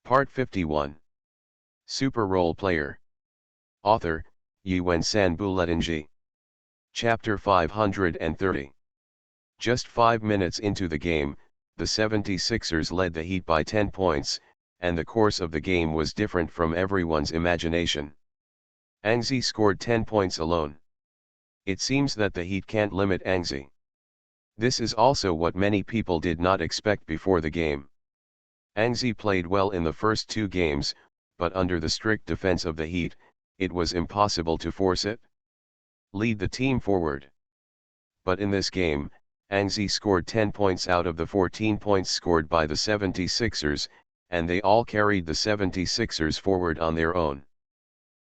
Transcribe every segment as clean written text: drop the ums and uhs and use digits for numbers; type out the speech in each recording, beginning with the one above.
Part 51. Super Role Player. Author, Yuan-san Buletinji. Chapter 530. Just 5 minutes into the game, the 76ers led the Heat by 10 points, and the course of the game was different from everyone's imagination. Angzi scored 10 points alone. It seems that the Heat can't limit Angzi. This is also what many people did not expect before the game. Angzi played well in the first 2 games, but under the strict defense of the Heat, it was impossible to force it. Lead the team forward. But in this game, Angzi scored 10 points out of the 14 points scored by the 76ers, and they all carried the 76ers forward on their own.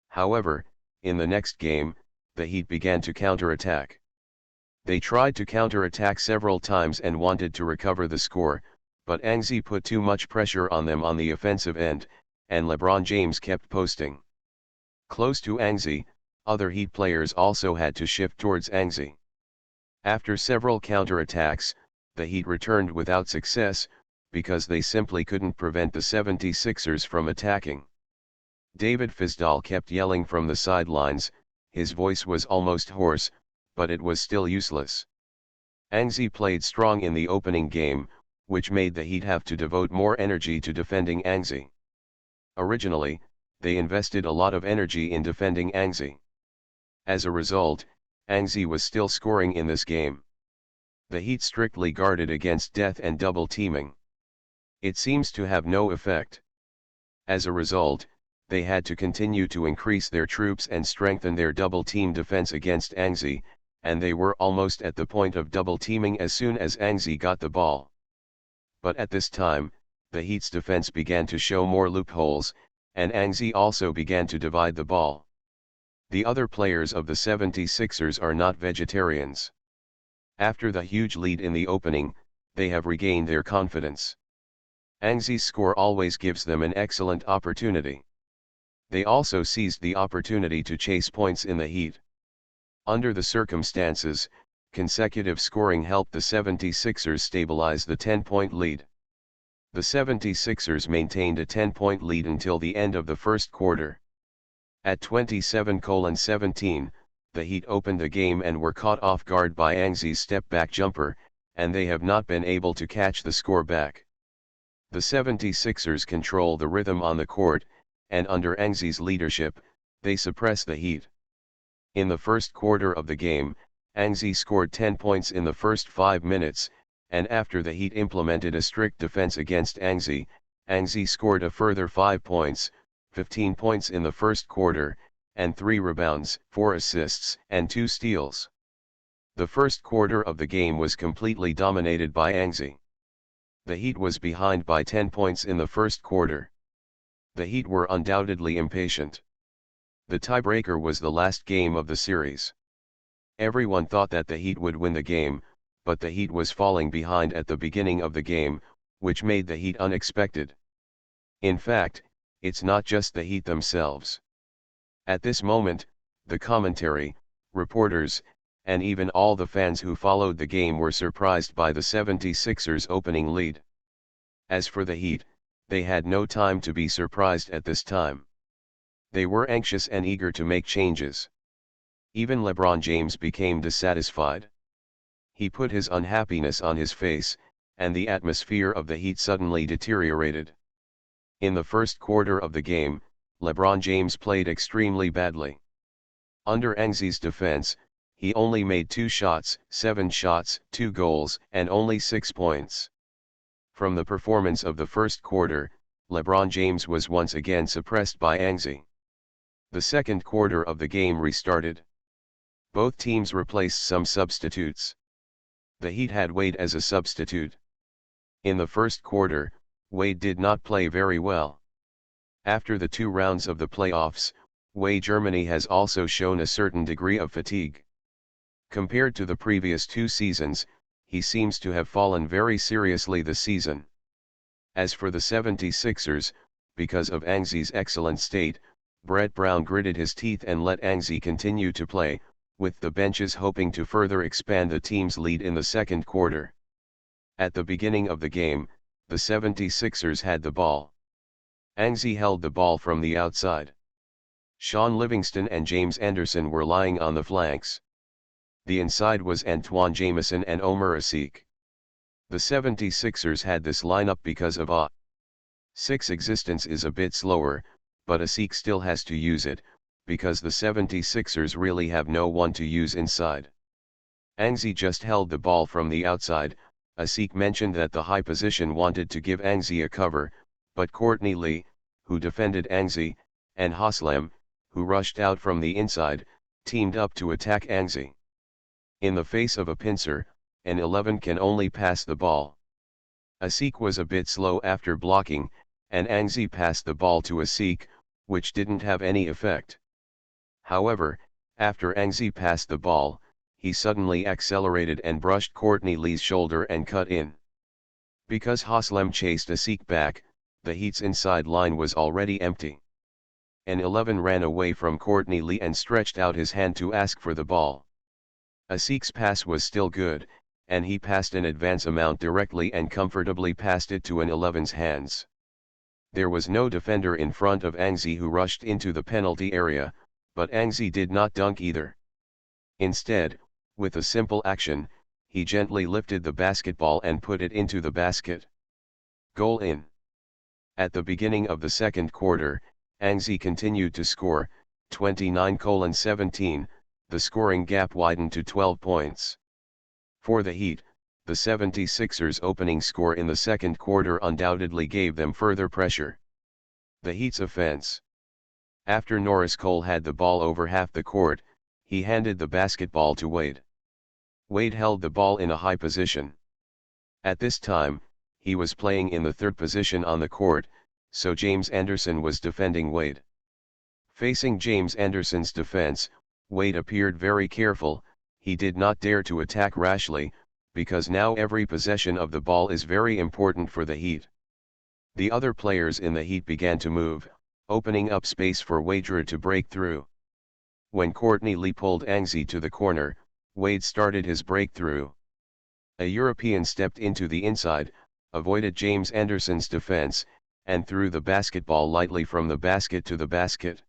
However, in the next game, the Heat began to counterattack. They tried to counterattack several times and wanted to recover the score, but Angzi put too much pressure on them on the offensive end, and LeBron James kept posting. Close to Angzi, other Heat players also had to shift towards Angzi. After several counterattacks, the Heat returned without success, because they simply couldn't prevent the 76ers from attacking. David Fizdale kept yelling from the sidelines, his voice was almost hoarse, but it was still useless. Angzi played strong in the opening game, which made the Heat have to devote more energy to defending Angzi. Originally, they invested a lot of energy in defending Angzi. As a result, Angzi was still scoring in this game. The Heat strictly guarded against death and double teaming. It seems to have no effect. As a result, they had to continue to increase their troops and strengthen their double team defense against Angzi, and they were almost at the point of double teaming as soon as Angzi got the ball. But at this time, the Heat's defense began to show more loopholes, and Angzi also began to divide the ball. The other players of the 76ers are not vegetarians. After the huge lead in the opening, they have regained their confidence. Angzi's score always gives them an excellent opportunity. They also seized the opportunity to chase points in the Heat. Under the circumstances, consecutive scoring helped the 76ers stabilize the 10-point lead. The 76ers maintained a 10-point lead until the end of the first quarter. At 27:17, the Heat opened the game and were caught off guard by Angzi's step-back jumper, and they have not been able to catch the score back. The 76ers control the rhythm on the court, and under Angzi's leadership, they suppress the Heat. In the first quarter of the game, Angzi scored 10 points in the first 5 minutes, and after the Heat implemented a strict defense against Angzi, Angzi scored a further 5 points, 15 points in the first quarter, and 3 rebounds, 4 assists, and 2 steals. The first quarter of the game was completely dominated by Angzi. The Heat was behind by 10 points in the first quarter. The Heat were undoubtedly impatient. The tiebreaker was the last game of the series. Everyone thought that the Heat would win the game, but the Heat was falling behind at the beginning of the game, which made the Heat unexpected. In fact, it's not just the Heat themselves. At this moment, the commentary, reporters, and even all the fans who followed the game were surprised by the 76ers' opening lead. As for the Heat, they had no time to be surprised at this time. They were anxious and eager to make changes. Even LeBron James became dissatisfied. He put his unhappiness on his face, and the atmosphere of the Heat suddenly deteriorated. In the first quarter of the game, LeBron James played extremely badly. Under Angzi's defense, he only made 2 shots, 7 shots, 2 goals, and only 6 points. From the performance of the first quarter, LeBron James was once again suppressed by Angzi. The second quarter of the game restarted. Both teams replaced some substitutes. The Heat had Wade as a substitute. In the first quarter, Wade did not play very well. After the 2 rounds of the playoffs, Wade Germany has also shown a certain degree of fatigue. Compared to the previous 2 seasons, he seems to have fallen very seriously this season. As for the 76ers, because of Angzi's excellent state, Brett Brown gritted his teeth and let Angzi continue to play, with the benches hoping to further expand the team's lead in the second quarter. At the beginning of the game, the 76ers had the ball. Angzi held the ball from the outside. Sean Livingston and James Anderson were lying on the flanks. The inside was Antoine Jameson and Omer Asik. The 76ers had this lineup because of A6 existence is a bit slower, but Asik still has to use it, because the 76ers really have no one to use inside. Angzi just held the ball from the outside. Asik mentioned that the high position wanted to give Angzi a cover, but Courtney Lee, who defended Angzi, and Haslem, who rushed out from the inside, teamed up to attack Angzi. In the face of a pincer, an 11 can only pass the ball. Asik was a bit slow after blocking, and Angzi passed the ball to Asik, which didn't have any effect. However, after Angzi passed the ball, he suddenly accelerated and brushed Courtney Lee's shoulder and cut in. Because Haslem chased Asik back, the Heat's inside line was already empty. An 11 ran away from Courtney Lee and stretched out his hand to ask for the ball. Asik's pass was still good, and he passed an advance amount directly and comfortably passed it to an 11's hands. There was no defender in front of Angzi who rushed into the penalty area, but Angzi did not dunk either. Instead, with a simple action, he gently lifted the basketball and put it into the basket. Goal in. At the beginning of the second quarter, Angzi continued to score, 29-17, the scoring gap widened to 12 points. For the Heat, the 76ers' opening score in the second quarter undoubtedly gave them further pressure. The Heat's offense. After Norris Cole had the ball over half the court, he handed the basketball to Wade. Wade held the ball in a high position. At this time, he was playing in the third position on the court, so James Anderson was defending Wade. Facing James Anderson's defense, Wade appeared very careful. He did not dare to attack rashly, because now every possession of the ball is very important for the Heat. The other players in the Heat began to move, opening up space for Wade to break through. When Courtney Lee pulled Angzi to the corner, Wade started his breakthrough. A European stepped into the inside, avoided James Anderson's defense, and threw the basketball lightly from the basket to the basket.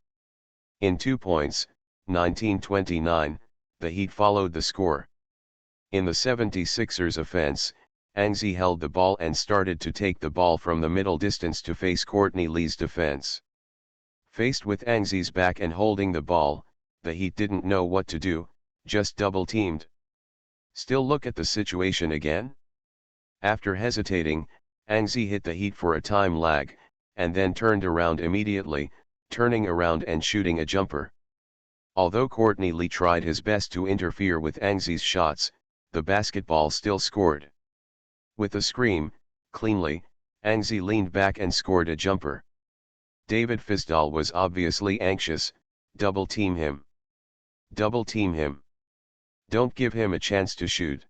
In 2 points, 19-29, the Heat followed the score. In the 76ers' offense, Angzi held the ball and started to take the ball from the middle distance to face Courtney Lee's defense. Faced with Angzi's back and holding the ball, the Heat didn't know what to do, just double-teamed. Still look at the situation again. After hesitating, Angzi hit the Heat for a time lag, and then turned around immediately, turning around and shooting a jumper. Although Courtney Lee tried his best to interfere with Angzi's shots, the basketball still scored. With a scream, cleanly, Angzi leaned back and scored a jumper. David Fisdall was obviously anxious. Double team him. Double team him. Don't give him a chance to shoot.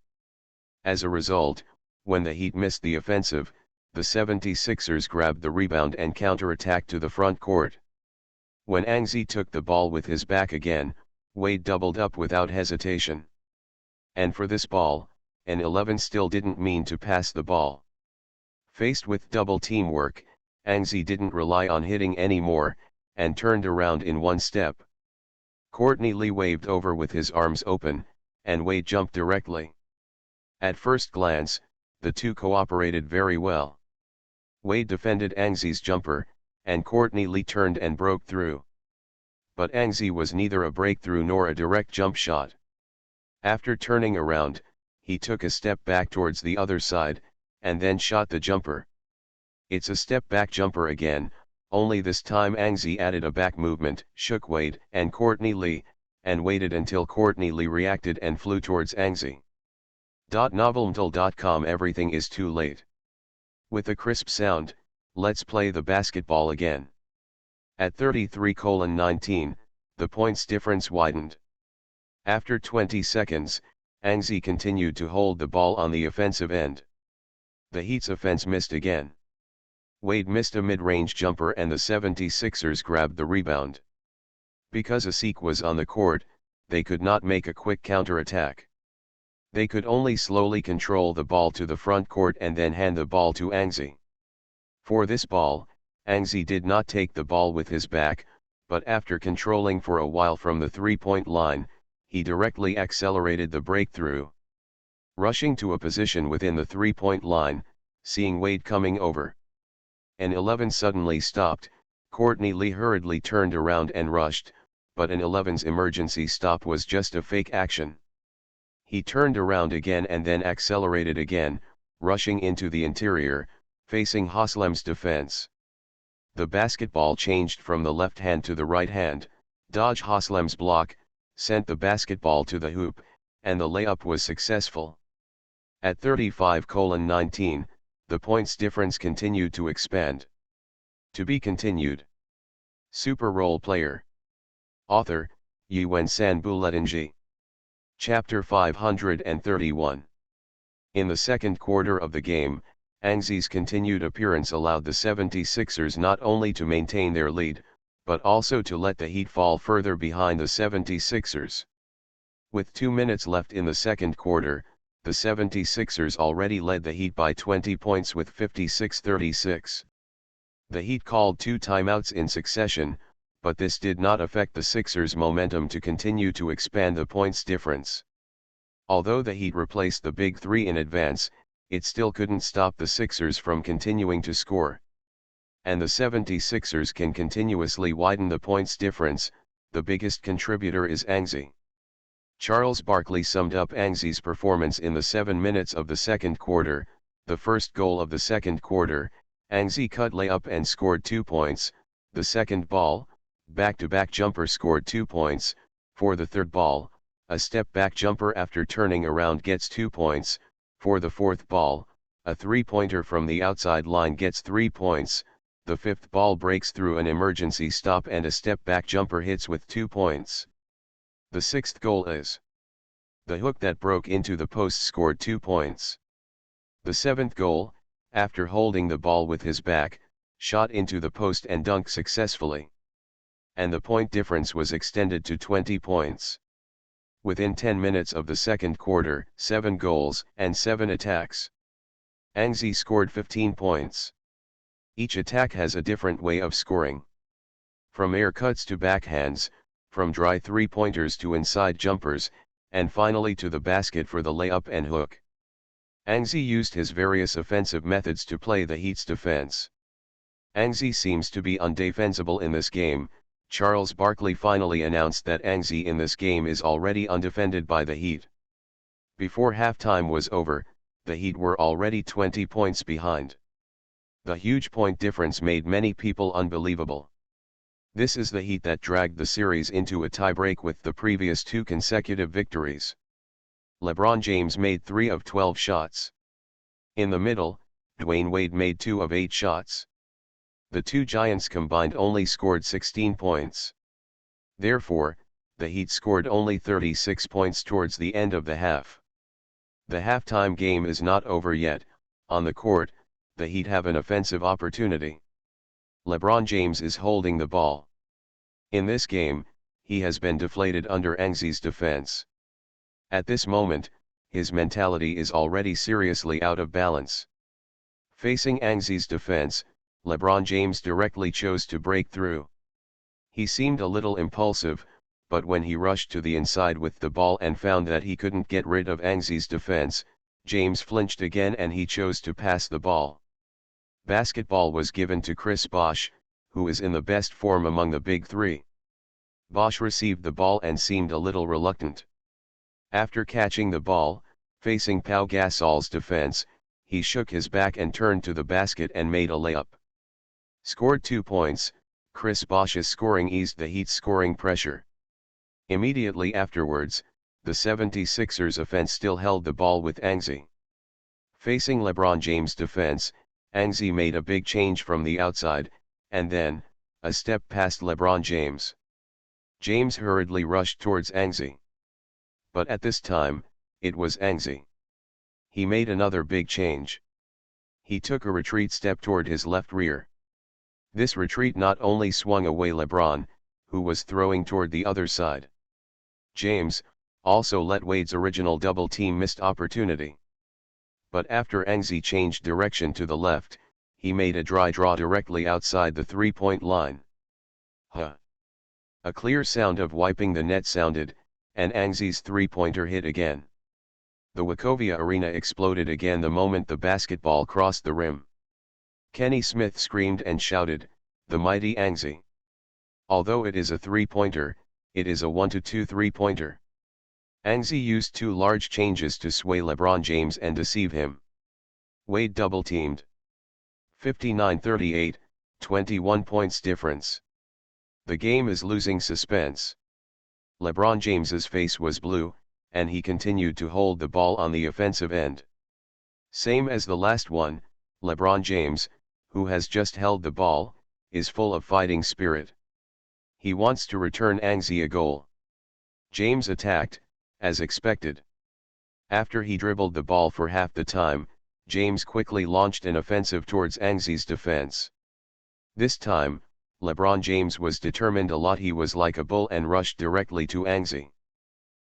As a result, when the Heat missed the offensive, the 76ers grabbed the rebound and counterattacked to the front court. When Angzi took the ball with his back again, Wade doubled up without hesitation. And for this ball, an 11 still didn't mean to pass the ball. Faced with double teamwork, Angzi didn't rely on hitting anymore, and turned around in one step. Courtney Lee waved over with his arms open, and Wade jumped directly. At first glance, the two cooperated very well. Wade defended Angzi's jumper, and Courtney Lee turned and broke through. But Angzi was neither a breakthrough nor a direct jump shot. After turning around, he took a step back towards the other side, and then shot the jumper. It's a step back jumper again, only this time Angzi added a back movement, shook Wade and Courtney Lee, and waited until Courtney Lee reacted and flew towards Angzi. Novelmtal.com. Everything is too late. With a crisp sound, let's play the basketball again. At 33-19, the points difference widened. After 20 seconds, Angzi continued to hold the ball on the offensive end. The Heat's offense missed again. Wade missed a mid-range jumper and the 76ers grabbed the rebound. Because Asik was on the court, they could not make a quick counterattack. They could only slowly control the ball to the front court and then hand the ball to Angzi. For this ball, Angzi did not take the ball with his back, but after controlling for a while from the three-point line, he directly accelerated the breakthrough. Rushing to a position within the three-point line, seeing Wade coming over. An 11 suddenly stopped. Courtney Lee hurriedly turned around and rushed, but an 11's emergency stop was just a fake action. He turned around again and then accelerated again, rushing into the interior, facing Haslem's defense. The basketball changed from the left hand to the right hand, dodged Haslem's block, sent the basketball to the hoop, and the layup was successful. At 35:19, the points difference continued to expand. To be continued. Super Role Player. Author, Yuan-san Buletinji. Chapter 531. In the second quarter of the game, Angzi's continued appearance allowed the 76ers not only to maintain their lead, but also to let the Heat fall further behind the 76ers. With 2 minutes left in the second quarter, the 76ers already led the Heat by 20 points with 56-36. The Heat called 2 timeouts in succession, but this did not affect the Sixers' momentum to continue to expand the points difference. Although the Heat replaced the Big Three in advance, it still couldn't stop the Sixers from continuing to score. And the 76ers can continuously widen the points difference. The biggest contributor is Angzi. Charles Barkley summed up Angzi's performance in the 7 minutes of the second quarter. The first goal of the second quarter, Angzi cut layup and scored 2 points. The second ball, back-to-back jumper, scored 2 points. For the third ball, a step-back jumper after turning around gets 2 points. For the fourth ball, a three-pointer from the outside line gets 3 points. The fifth ball breaks through an emergency stop and a step-back jumper hits with 2 points. The sixth goal is the hook that broke into the post, scored 2 points. The seventh goal, after holding the ball with his back, shot into the post and dunked successfully. And the point difference was extended to 20 points. Within 10 minutes of the second quarter, 7 goals and 7 attacks. Angzi scored 15 points. Each attack has a different way of scoring. From air cuts to backhands, from dry three-pointers to inside jumpers, and finally to the basket for the layup and hook. Angzi used his various offensive methods to play the Heat's defense. Angzi seems to be undefensible in this game. Charles Barkley finally announced that Angzi in this game is already undefended by the Heat. Before halftime was over, the Heat were already 20 points behind. The huge point difference made many people unbelievable. This is the Heat that dragged the series into a tiebreak with the previous 2 consecutive victories. LeBron James made 3 of 12 shots. In the middle, Dwayne Wade made 2 of 8 shots. The 2 Giants combined only scored 16 points. Therefore, the Heat scored only 36 points towards the end of the half. The halftime game is not over yet. On the court, the Heat have an offensive opportunity. LeBron James is holding the ball. In this game, he has been deflated under Angzi's defense. At this moment, his mentality is already seriously out of balance. Facing Angzi's defense, LeBron James directly chose to break through. He seemed a little impulsive, but when he rushed to the inside with the ball and found that he couldn't get rid of Angzi's defense, James flinched again and he chose to pass the ball. Basketball was given to Chris Bosh, who is in the best form among the Big Three. Bosh received the ball and seemed a little reluctant. After catching the ball, facing Pau Gasol's defense, he shook his back and turned to the basket and made a layup. Scored 2 points. Chris Bosh's scoring eased the Heat's scoring pressure. Immediately afterwards, the 76ers offense still held the ball with Angzi. Facing LeBron James' defense, Angzi made a big change from the outside, and then, a step past LeBron James. James hurriedly rushed towards Angzi. But at this time, it was Angzi. He made another big change. He took a retreat step toward his left rear. This retreat not only swung away LeBron, who was throwing toward the other side. James also let Wade's original double team missed opportunity. But after Angzi changed direction to the left, he made a dry draw directly outside the three-point line. Huh! A clear sound of wiping the net sounded, and Angzi's three-pointer hit again. The Wachovia Arena exploded again the moment the basketball crossed the rim. Kenny Smith screamed and shouted, "The mighty Angzi!" Although it is a three-pointer, it is a 1-2 three-pointer. Angzi used two large changes to sway LeBron James and deceive him. Wade double-teamed. 59-38, 21 points difference. The game is losing suspense. LeBron James's face was blue, and he continued to hold the ball on the offensive end. Same as the last one, LeBron James, who has just held the ball, is full of fighting spirit. He wants to return Angzi a goal. James attacked, as expected. After he dribbled the ball for half the time, James quickly launched an offensive towards Angzi's defense. This time, LeBron James was determined a lot. He was like a bull and rushed directly to Angzi,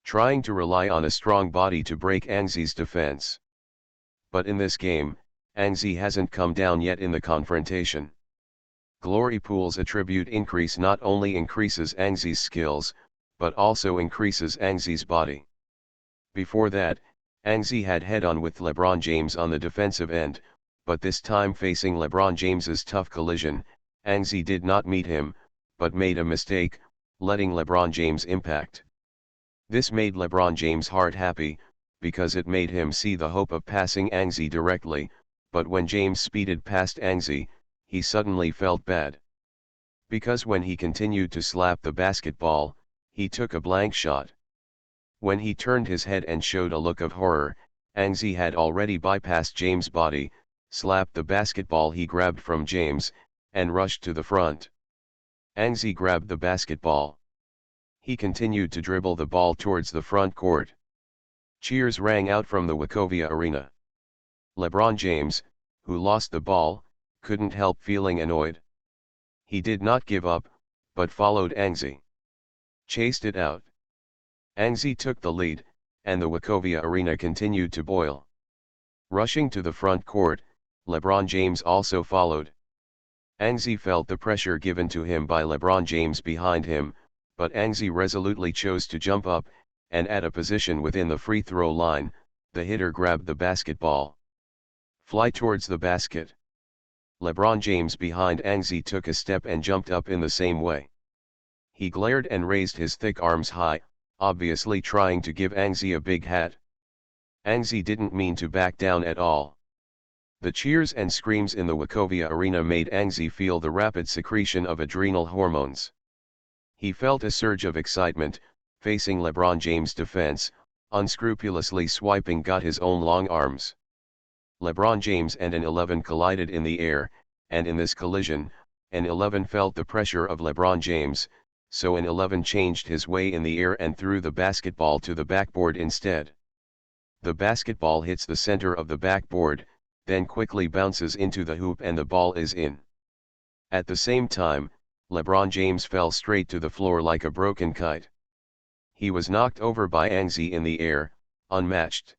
trying to rely on a strong body to break Angzi's defense. But in this game, Angzi hasn't come down yet in the confrontation. Glory Pool's attribute increase not only increases Angzi's skills, but also increases Angzi's body. Before that, Angzi had head-on with LeBron James on the defensive end, but this time facing LeBron James's tough collision, Angzi did not meet him, but made a mistake, letting LeBron James impact. This made LeBron James' heart happy, because it made him see the hope of passing Angzi directly, but when James speeded past Angzi, he suddenly felt bad. Because when he continued to slap the basketball, he took a blank shot. When he turned his head and showed a look of horror, Angzi had already bypassed James' body, slapped the basketball he grabbed from James, and rushed to the front. Angzi grabbed the basketball. He continued to dribble the ball towards the front court. Cheers rang out from the Wachovia Arena. LeBron James, who lost the ball, couldn't help feeling annoyed. He did not give up, but followed Angzi. Chased it out. Angzi took the lead, and the Wachovia Arena continued to boil. Rushing to the front court, LeBron James also followed. Angzi felt the pressure given to him by LeBron James behind him, but Angzi resolutely chose to jump up, and at a position within the free throw line, the hitter grabbed the basketball. Fly towards the basket. LeBron James behind Angzi took a step and jumped up in the same way. He glared and raised his thick arms high, obviously trying to give Angzi a big hat. Angzi didn't mean to back down at all. The cheers and screams in the Wachovia Arena made Angzi feel the rapid secretion of adrenal hormones. He felt a surge of excitement, facing LeBron James' defense, unscrupulously swiping got his own long arms. LeBron James and an 11 collided in the air, and in this collision, an 11 felt the pressure of LeBron James, so an 11 changed his way in the air and threw the basketball to the backboard instead. The basketball hits the center of the backboard, then quickly bounces into the hoop and the ball is in. At the same time, LeBron James fell straight to the floor like a broken kite. He was knocked over by Angzi in the air, unmatched.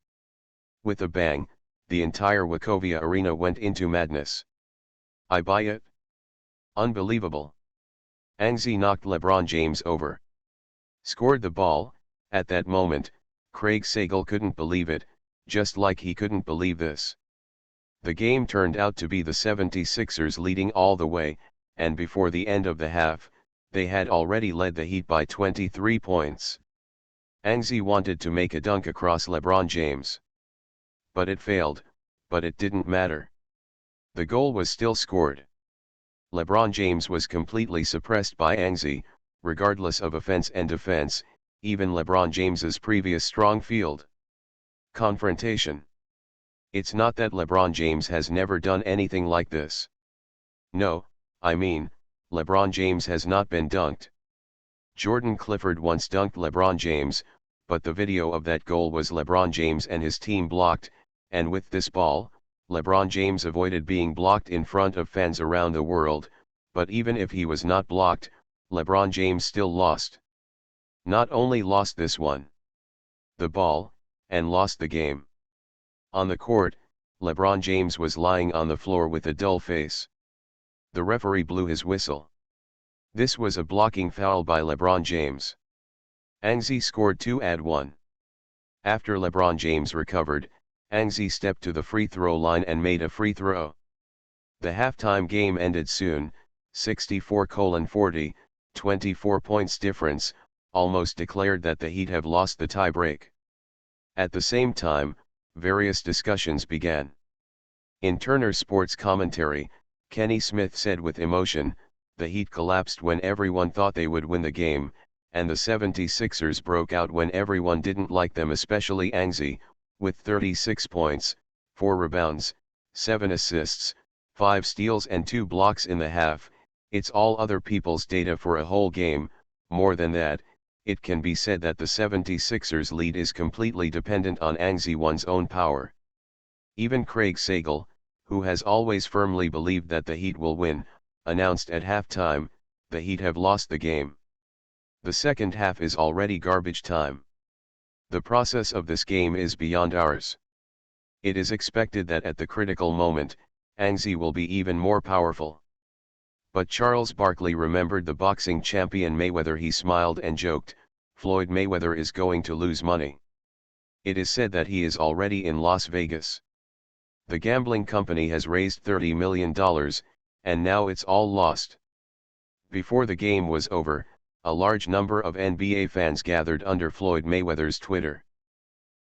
With a bang, the entire Wachovia Arena went into madness. I buy it. Unbelievable. Angzi knocked LeBron James over. Scored the ball. At that moment, Craig Sagal couldn't believe it, just like he couldn't believe this. The game turned out to be the 76ers leading all the way, and before the end of the half, they had already led the Heat by 23 points. Angzi wanted to make a dunk across LeBron James. But it failed, but it didn't matter. The goal was still scored. LeBron James was completely suppressed by Angzi, regardless of offense and defense, even LeBron James's previous strong field. Confrontation. It's not that LeBron James has never done anything like this. No, I mean, LeBron James has not been dunked. Jordan Clifford once dunked LeBron James, but the video of that goal was LeBron James and his team blocked, and with this ball, LeBron James avoided being blocked in front of fans around the world, but even if he was not blocked, LeBron James still lost. Not only lost this one, the ball, and lost the game. On the court, LeBron James was lying on the floor with a dull face. The referee blew his whistle. This was a blocking foul by LeBron James. Anxi scored 2-1. After LeBron James recovered, Anxi stepped to the free throw line and made a free throw. The halftime game ended soon, 64-40, 24 points difference, almost declared that the Heat have lost the tiebreak. At the same time, various discussions began. In Turner Sports commentary, Kenny Smith said with emotion, the Heat collapsed when everyone thought they would win the game, and the 76ers broke out when everyone didn't like them, especially Anxi, with 36 points, 4 rebounds, 7 assists, 5 steals and 2 blocks in the half. It's all other people's data for a whole game. More than that, it can be said that the 76ers lead is completely dependent on Anxi one's own power. Even Craig Sagle, who has always firmly believed that the Heat will win, announced at halftime, the Heat have lost the game. The second half is already garbage time. The process of this game is beyond ours. It is expected that at the critical moment, Anxi will be even more powerful. But Charles Barkley remembered the boxing champion Mayweather. He smiled and joked, Floyd Mayweather is going to lose money. It is said that he is already in Las Vegas. The gambling company has raised $30 million, and now it's all lost. Before the game was over, a large number of NBA fans gathered under Floyd Mayweather's Twitter.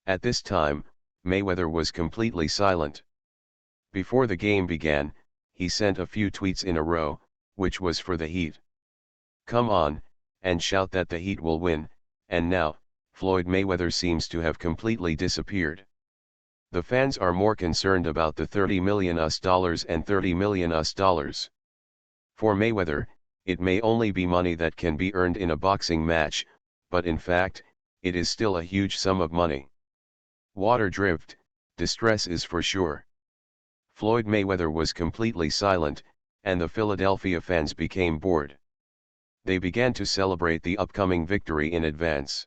At this time, Mayweather was completely silent. Before the game began, he sent a few tweets in a row, which was for the Heat. Come on, and shout that the Heat will win, and now, Floyd Mayweather seems to have completely disappeared. The fans are more concerned about the $30 million and $30 million. For Mayweather, it may only be money that can be earned in a boxing match, but in fact, it is still a huge sum of money. Water drift, distress is for sure. Floyd Mayweather was completely silent, and the Philadelphia fans became bored. They began to celebrate the upcoming victory in advance.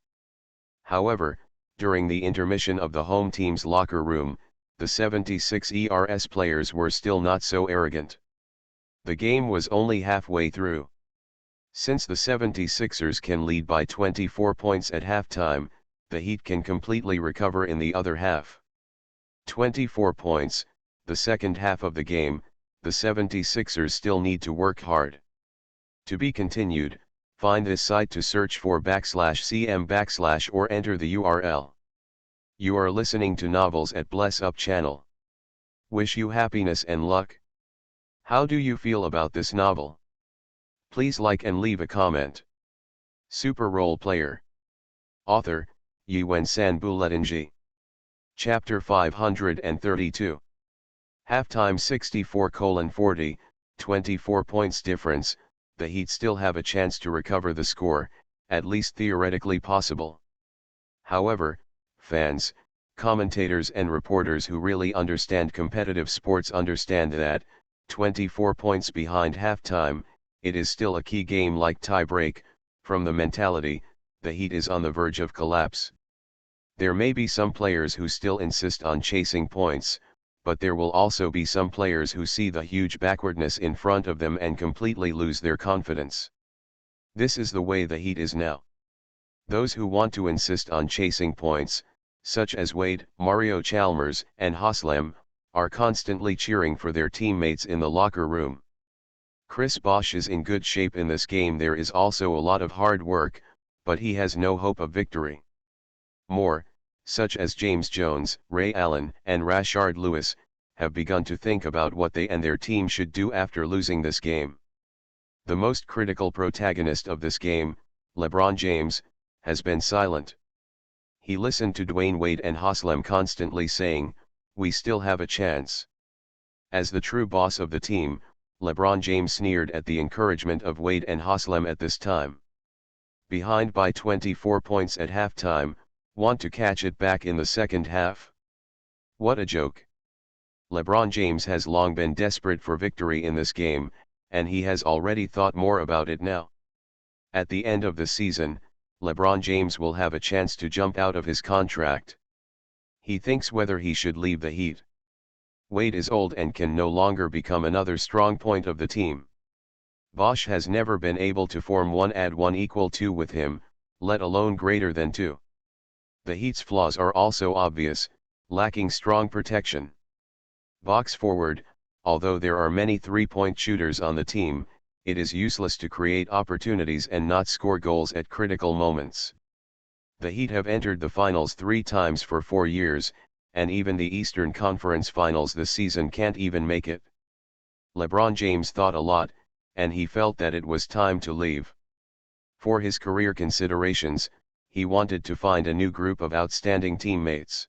However, during the intermission of the home team's locker room, the 76ers players were still not so arrogant. The game was only halfway through. Since the 76ers can lead by 24 points at halftime, the Heat can completely recover in the other half. 24 points, the second half of the game, the 76ers still need to work hard. To be continued, find this site to search for /cm/ or enter the URL. You are listening to Novels at Bless Up channel. Wish you happiness and luck. How do you feel about this novel? Please like and leave a comment. Super Role Player. Author, Yuen San Buletinji. Chapter 532. Halftime 64-40, 24 points difference. The Heat still have a chance to recover the score, at least theoretically possible. However, fans, commentators and reporters who really understand competitive sports understand that, 24 points behind halftime, it is still a key game like tie-break. From the mentality, the Heat is on the verge of collapse. There may be some players who still insist on chasing points, but there will also be some players who see the huge backwardness in front of them and completely lose their confidence. This is the way the Heat is now. Those who want to insist on chasing points, such as Wade, Mario Chalmers, and Haslem, are constantly cheering for their teammates in the locker room. Chris Bosh is in good shape in this game. There is also a lot of hard work, but he has no hope of victory. More, such as James Jones, Ray Allen, and Rashard Lewis, have begun to think about what they and their team should do after losing this game. The most critical protagonist of this game, LeBron James, has been silent. He listened to Dwayne Wade and Haslem constantly saying, "We still have a chance." As the true boss of the team, LeBron James sneered at the encouragement of Wade and Haslem at this time. Behind by 24 points at halftime, want to catch it back in the second half? What a joke. LeBron James has long been desperate for victory in this game, and he has already thought more about it now. At the end of the season, LeBron James will have a chance to jump out of his contract. He thinks whether he should leave the Heat. Wade is old and can no longer become another strong point of the team. Bosh has never been able to form 1+1=2 with him, let alone greater than 2. The Heat's flaws are also obvious, lacking strong protection. Box forward, although there are many three-point shooters on the team, it is useless to create opportunities and not score goals at critical moments. The Heat have entered the finals 3 times for 4 years, and even the Eastern Conference Finals this season can't even make it. LeBron James thought a lot, and he felt that it was time to leave. For his career considerations, he wanted to find a new group of outstanding teammates.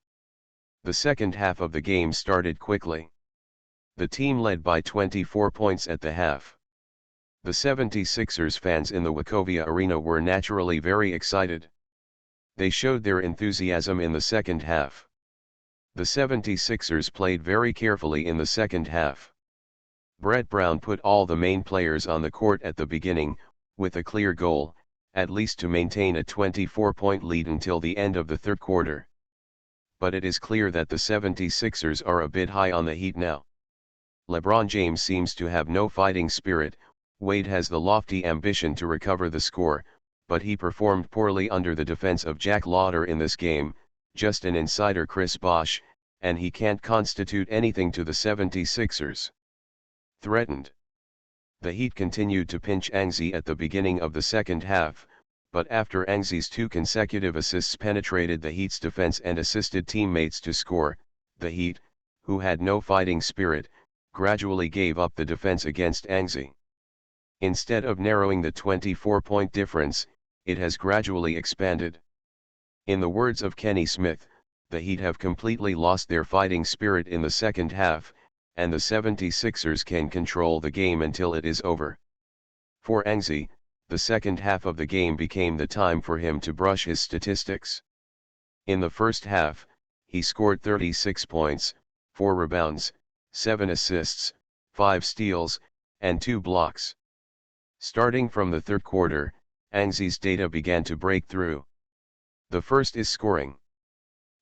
The second half of the game started quickly. The team led by 24 points at the half. The 76ers fans in the Wachovia Arena were naturally very excited. They showed their enthusiasm in the second half. The 76ers played very carefully in the second half. Brett Brown put all the main players on the court at the beginning, with a clear goal, at least to maintain a 24-point lead until the end of the third quarter. But it is clear that the 76ers are a bit high on the Heat now. LeBron James seems to have no fighting spirit. Wade has the lofty ambition to recover the score, but he performed poorly under the defense of Jack Lauder in this game, just an insider Chris Bosh, and he can't constitute anything to the 76ers. Threatened. The Heat continued to pinch Angzi at the beginning of the second half, but after Angzi's 2 consecutive assists penetrated the Heat's defense and assisted teammates to score, the Heat, who had no fighting spirit, gradually gave up the defense against Angzi. Instead of narrowing the 24-point difference, it has gradually expanded. In the words of Kenny Smith, the Heat have completely lost their fighting spirit in the second half, and the 76ers can control the game until it is over. For Angzi, the second half of the game became the time for him to brush his statistics. In the first half, he scored 36 points, 4 rebounds, 7 assists, 5 steals, and 2 blocks. Starting from the third quarter, Angzi's data began to break through. The first is scoring.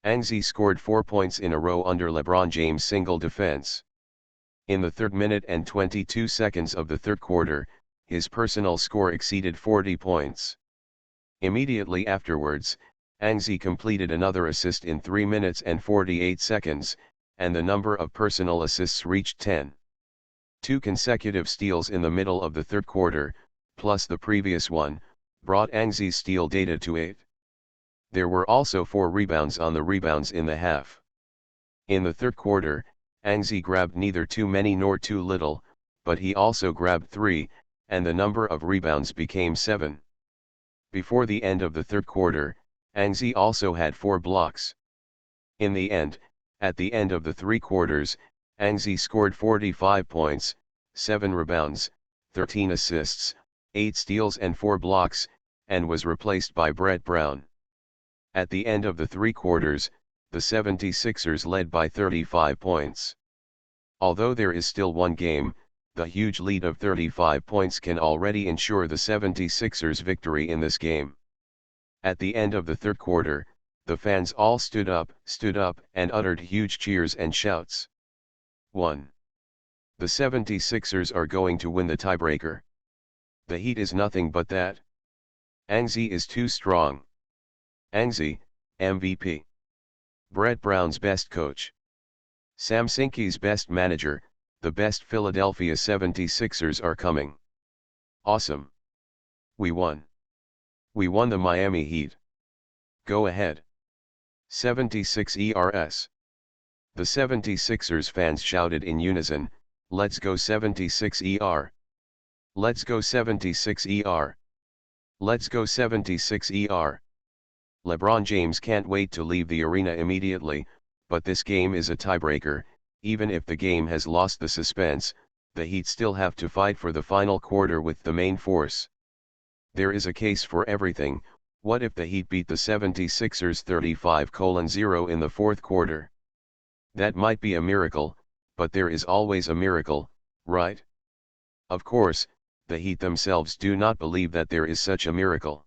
Angzi scored 4 points in a row under LeBron James' single defense. In the 3rd minute and 22 seconds of the third quarter, his personal score exceeded 40 points. Immediately afterwards, Angzi completed another assist in 3 minutes and 48 seconds, and the number of personal assists reached 10. 2 consecutive steals in the middle of the third quarter, plus the previous one, brought Angzi's steal data to 8. There were also 4 rebounds on the rebounds in the half. In the third quarter, Angzi grabbed neither too many nor too little, but he also grabbed 3, and the number of rebounds became 7. Before the end of the third quarter, Angzi also had 4 blocks. In the end, at the end of the 3 quarters, Angzi scored 45 points, 7 rebounds, 13 assists, 8 steals and 4 blocks, and was replaced by Brett Brown. At the end of the 3 quarters, the 76ers led by 35 points. Although there is still one game, the huge lead of 35 points can already ensure the 76ers' victory in this game. At the end of the third quarter, the fans all stood up, and uttered huge cheers and shouts. 1. The 76ers are going to win the tiebreaker. The Heat is nothing but that. Angzi is too strong. Angzi, MVP. Brett Brown's best coach. Sam Sinke's best manager. The best Philadelphia 76ers are coming. Awesome. We won. We won the Miami Heat. Go ahead. 76 ERS. The 76ers fans shouted in unison, "Let's go 76 ER. Let's go 76 ER. Let's go 76 ER." LeBron James can't wait to leave the arena immediately, but this game is a tiebreaker. Even if the game has lost the suspense, the Heat still have to fight for the final quarter with the main force. There is a case for everything. What if the Heat beat the 76ers 35-0 in the fourth quarter? That might be a miracle, but there is always a miracle, right? Of course, the Heat themselves do not believe that there is such a miracle.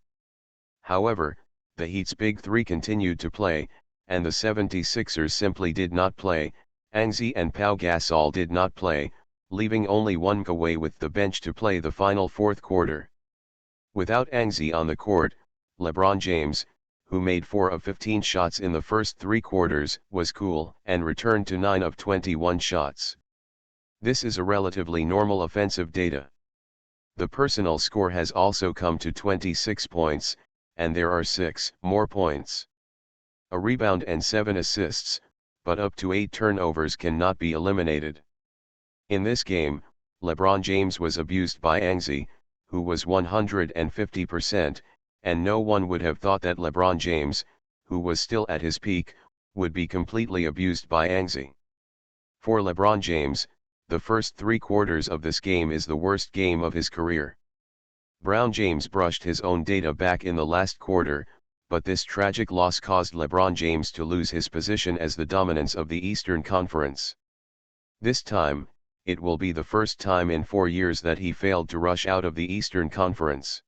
However, the Heat's big three continued to play, and the 76ers simply did not play, Anzi and Pau Gasol did not play, leaving only one Kawhi with the bench to play the final fourth quarter. Without Anzi on the court, LeBron James, who made 4 of 15 shots in the first 3 quarters, was cool and returned to 9 of 21 shots. This is a relatively normal offensive data. The personal score has also come to 26 points, and there are 6 more points. A rebound and 7 assists, but up to 8 turnovers cannot be eliminated. In this game, LeBron James was abused by Anzi, who was 150%, and no one would have thought that LeBron James, who was still at his peak, would be completely abused by Anzi. For LeBron James, the first 3 quarters of this game is the worst game of his career. Brown James brushed his own data back in the last quarter, but this tragic loss caused LeBron James to lose his position as the dominance of the Eastern Conference. This time, it will be the first time in 4 years that he failed to rush out of the Eastern Conference.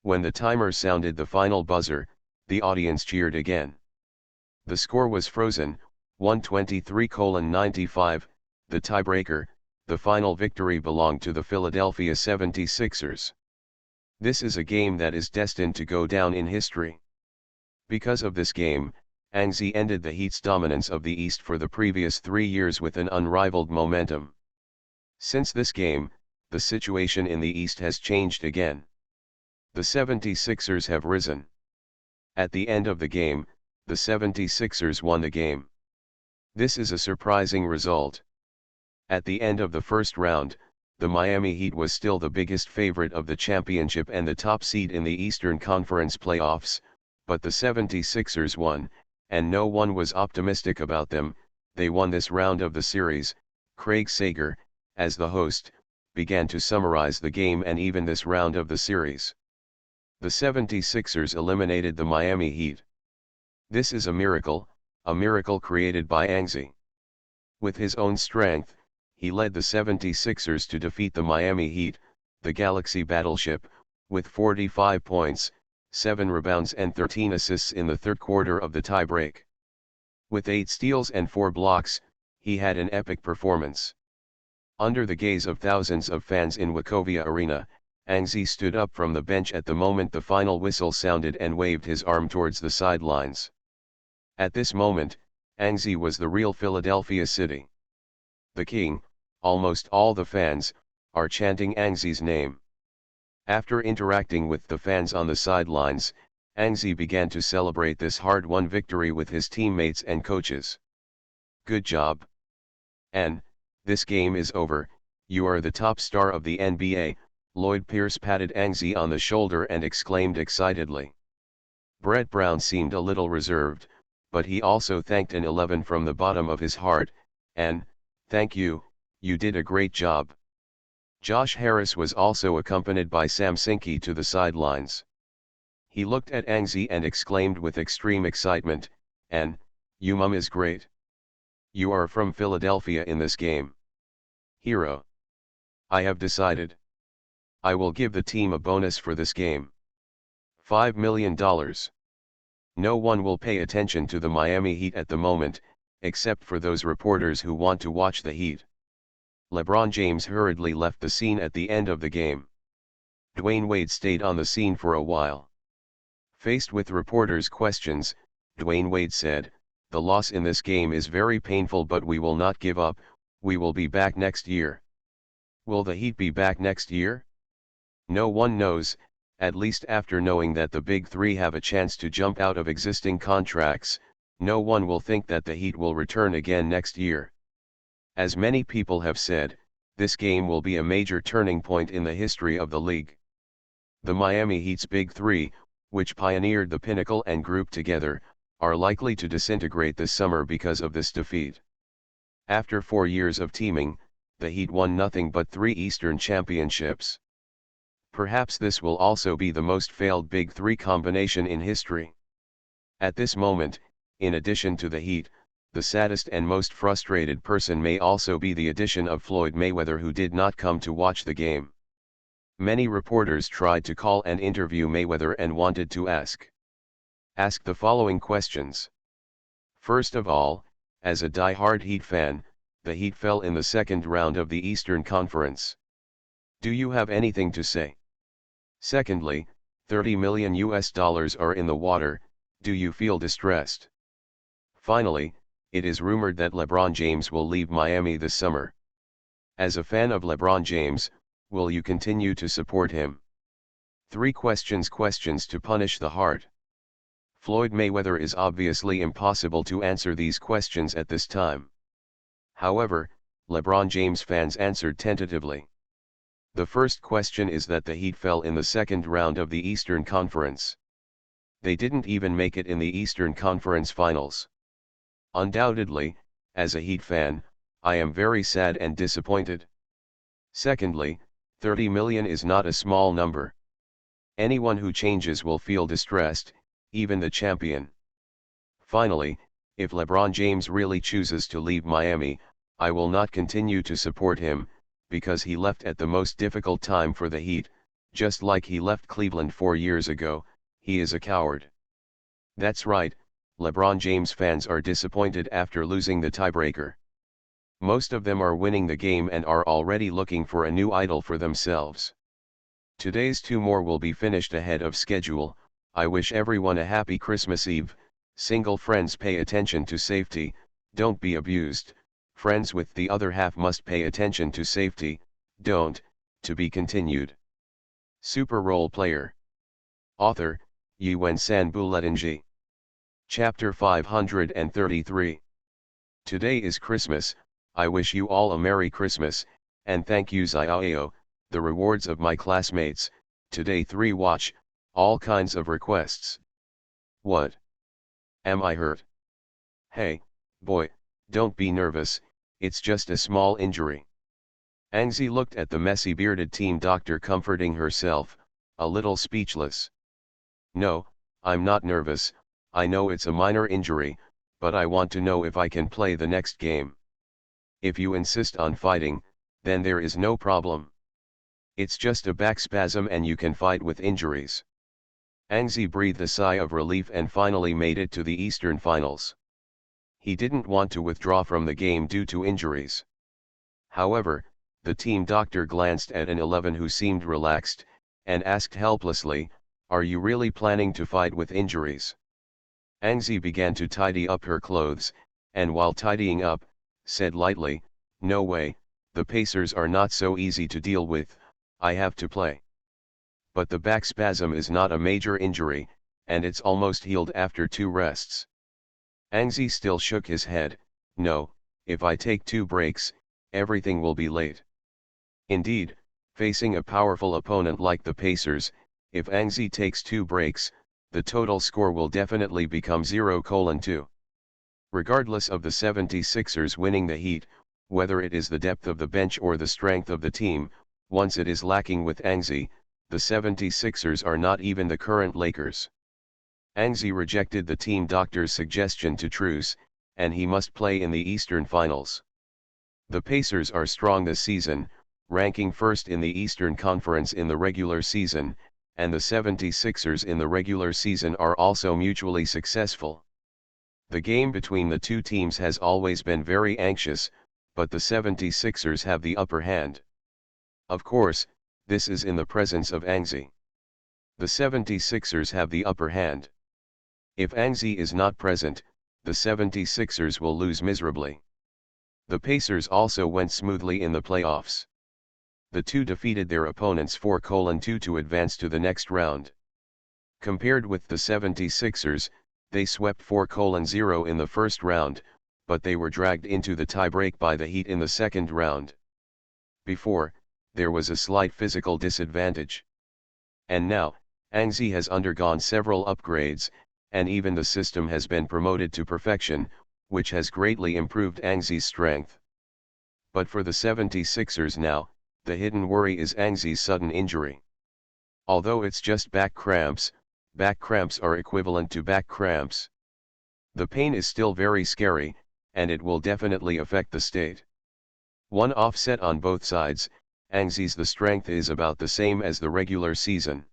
When the timer sounded the final buzzer, the audience cheered again. The score was frozen, 123-95, the tiebreaker. The final victory belonged to the Philadelphia 76ers. This is a game that is destined to go down in history. Because of this game, Anzi ended the Heat's dominance of the East for the previous 3 years with an unrivaled momentum. Since this game, the situation in the East has changed again. The 76ers have risen. At the end of the game, the 76ers won the game. This is a surprising result. At the end of the first round, the Miami Heat was still the biggest favorite of the championship and the top seed in the Eastern Conference playoffs, but the 76ers won, and no one was optimistic about them. They won this round of the series. Craig Sager, as the host, began to summarize the game and even this round of the series. The 76ers eliminated the Miami Heat. This is a miracle created by Anzi. With his own strength, he led the 76ers to defeat the Miami Heat, the Galaxy battleship, with 45 points, 7 rebounds and 13 assists in the third quarter of the tiebreak. With 8 steals and 4 blocks, he had an epic performance. Under the gaze of thousands of fans in Wachovia Arena, Anzi stood up from the bench at the moment the final whistle sounded and waved his arm towards the sidelines. At this moment, Anzi was the real Philadelphia City. The King, almost all the fans, are chanting Anzi's name. After interacting with the fans on the sidelines, Anzi began to celebrate this hard-won victory with his teammates and coaches. Good job. And, this game is over, you are the top star of the NBA, Lloyd Pierce patted Anzi on the shoulder and exclaimed excitedly. Brett Brown seemed a little reserved, but he also thanked an 11 from the bottom of his heart, and, thank you, you did a great job. Josh Harris was also accompanied by Sam Sinke to the sidelines. He looked at Anzi and exclaimed with extreme excitement, and, you mum is great. You are from Philadelphia in this game. Hero. I have decided. I will give the team a bonus for this game. $5 million. No one will pay attention to the Miami Heat at the moment, except for those reporters who want to watch the Heat. LeBron James hurriedly left the scene at the end of the game. Dwayne Wade stayed on the scene for a while. Faced with reporters' questions, Dwayne Wade said, "The loss in this game is very painful, but we will not give up. We will be back next year." Will the Heat be back next year? No one knows, at least after knowing that the Big Three have a chance to jump out of existing contracts. No one will think that the Heat will return again next year. As many people have said, this game will be a major turning point in the history of the league. The Miami Heat's Big Three, which pioneered the pinnacle and group together, are likely to disintegrate this summer because of this defeat. After 4 years of teaming, the Heat won nothing but 3 Eastern championships. Perhaps this will also be the most failed Big Three combination in history. At this moment, in addition to the Heat, the saddest and most frustrated person may also be the addition of Floyd Mayweather, who did not come to watch the game. Many reporters tried to call and interview Mayweather and wanted to ask the following questions. First of all, as a die-hard Heat fan, the Heat fell in the second round of the Eastern Conference. Do you have anything to say? Secondly, $30 million are in the water, do you feel distressed? Finally, it is rumored that LeBron James will leave Miami this summer. As a fan of LeBron James, will you continue to support him? 3 questions to punish the heart. Floyd Mayweather is obviously impossible to answer these questions at this time. However, LeBron James fans answered tentatively. The first question is that the Heat fell in the second round of the Eastern Conference. They didn't even make it in the Eastern Conference Finals. Undoubtedly, as a Heat fan, I am very sad and disappointed. Secondly, 30 million is not a small number. Anyone who changes will feel distressed, even the champion. Finally, if LeBron James really chooses to leave Miami, I will not continue to support him, because he left at the most difficult time for the Heat, just like he left Cleveland 4 years ago. He is a coward. That's right, LeBron James fans are disappointed after losing the tiebreaker. Most of them are winning the game and are already looking for a new idol for themselves. Today's 2 more will be finished ahead of schedule. I wish everyone a happy Christmas Eve. Single friends, pay attention to safety, don't be abused. Friends with the other half must pay attention to safety, don't. To be continued. Super Role Player. Author, Yuen San Buletinji. Chapter 533. Today is Christmas. I wish you all a Merry Christmas, and thank you Ziao, the rewards of my classmates. Today 3 watch, all kinds of requests. What? Am I hurt? Hey, boy, don't be nervous, it's just a small injury. Angzi looked at the messy bearded team doctor comforting herself, a little speechless. No, I'm not nervous, I know it's a minor injury, but I want to know if I can play the next game. If you insist on fighting, then there is no problem. It's just a back spasm and you can fight with injuries. Angzi breathed a sigh of relief and finally made it to the Eastern Finals. He didn't want to withdraw from the game due to injuries. However, the team doctor glanced at an 11 who seemed relaxed, and asked helplessly, "Are you really planning to fight with injuries?" Angzi began to tidy up her clothes, and while tidying up, said lightly, "No way, the Pacers are not so easy to deal with, I have to play." But the back spasm is not a major injury, and it's almost healed after 2 rests. Angzi still shook his head. No, if I take 2 breaks, everything will be late. Indeed, facing a powerful opponent like the Pacers, if Angzi takes 2 breaks, the total score will definitely become 0:2. Regardless of the 76ers winning the Heat, whether it is the depth of the bench or the strength of the team, once it is lacking with Angzi, the 76ers are not even the current Lakers. Angzi rejected the team doctor's suggestion to truce, and he must play in the Eastern Finals. The Pacers are strong this season, ranking first in the Eastern Conference in the regular season, and the 76ers in the regular season are also mutually successful. The game between the 2 teams has always been very anxious, but the 76ers have the upper hand. Of course, this is in the presence of Angzi. The 76ers have the upper hand. If Angzi is not present, the 76ers will lose miserably. The Pacers also went smoothly in the playoffs. The 2 defeated their opponents 4:2 to advance to the next round. Compared with the 76ers, they swept 4:0 in the first round, but they were dragged into the tiebreak by the Heat in the second round. Before, there was a slight physical disadvantage. And now, Angzi has undergone several upgrades, and even the system has been promoted to perfection, which has greatly improved Angzi's strength. But for the 76ers now, the hidden worry is Angzi's sudden injury. Although it's just back cramps are equivalent to back cramps. The pain is still very scary, and it will definitely affect the state. One offset on both sides, Angzi's the strength is about the same as the regular season.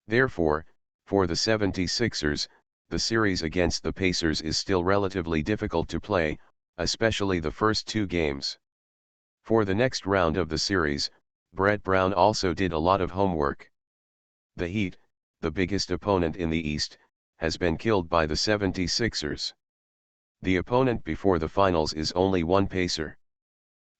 Therefore, for the 76ers, the series against the Pacers is still relatively difficult to play, especially the first two games. For the next round of the series, Brett Brown also did a lot of homework. The Heat, the biggest opponent in the East, has been killed by the 76ers. The opponent before the finals is only one Pacer.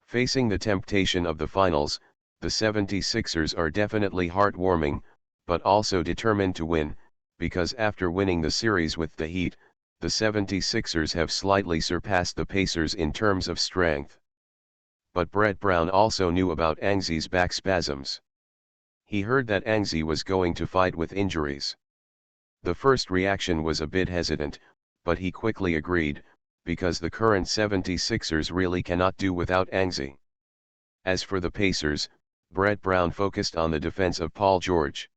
Facing the temptation of the finals, the 76ers are definitely heartwarming, but also determined to win, because after winning the series with the Heat, the 76ers have slightly surpassed the Pacers in terms of strength. But Brett Brown also knew about Angzi's back spasms. He heard that Angzi was going to fight with injuries. The first reaction was a bit hesitant, but he quickly agreed, because the current 76ers really cannot do without Angzi. As for the Pacers, Brett Brown focused on the defense of Paul George.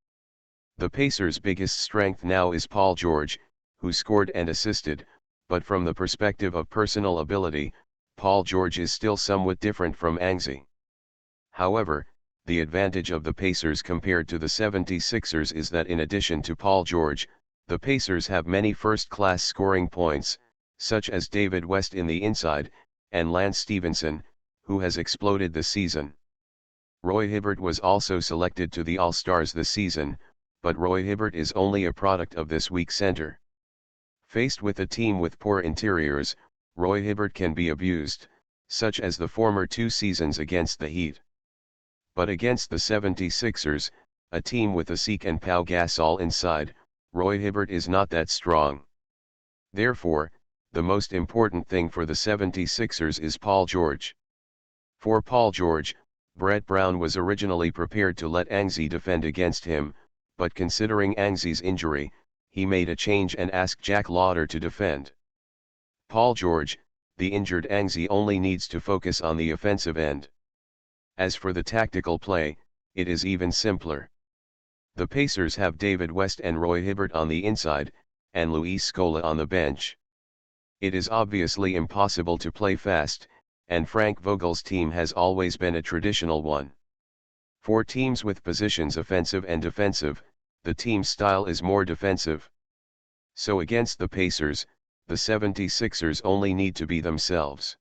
The Pacers' biggest strength now is Paul George, who scored and assisted, but from the perspective of personal ability, Paul George is still somewhat different from Angzi. However, the advantage of the Pacers compared to the 76ers is that in addition to Paul George, the Pacers have many first-class scoring points, such as David West in the inside, and Lance Stevenson, who has exploded this season. Roy Hibbert was also selected to the All-Stars this season, but Roy Hibbert is only a product of this weak center. Faced with a team with poor interiors, Roy Hibbert can be abused, such as the former 2 seasons against the Heat. But against the 76ers, a team with Asik and Pau Gasol inside, Roy Hibbert is not that strong. Therefore, the most important thing for the 76ers is Paul George. For Paul George, Brett Brown was originally prepared to let Angzi defend against him, but considering Angzi's injury, he made a change and asked Jack Lauder to defend. Paul George, the injured Angzi, only needs to focus on the offensive end. As for the tactical play, it is even simpler. The Pacers have David West and Roy Hibbert on the inside, and Luis Scola on the bench. It is obviously impossible to play fast, and Frank Vogel's team has always been a traditional one. For teams with positions offensive and defensive, the team style is more defensive. So against the Pacers, the 76ers only need to be themselves.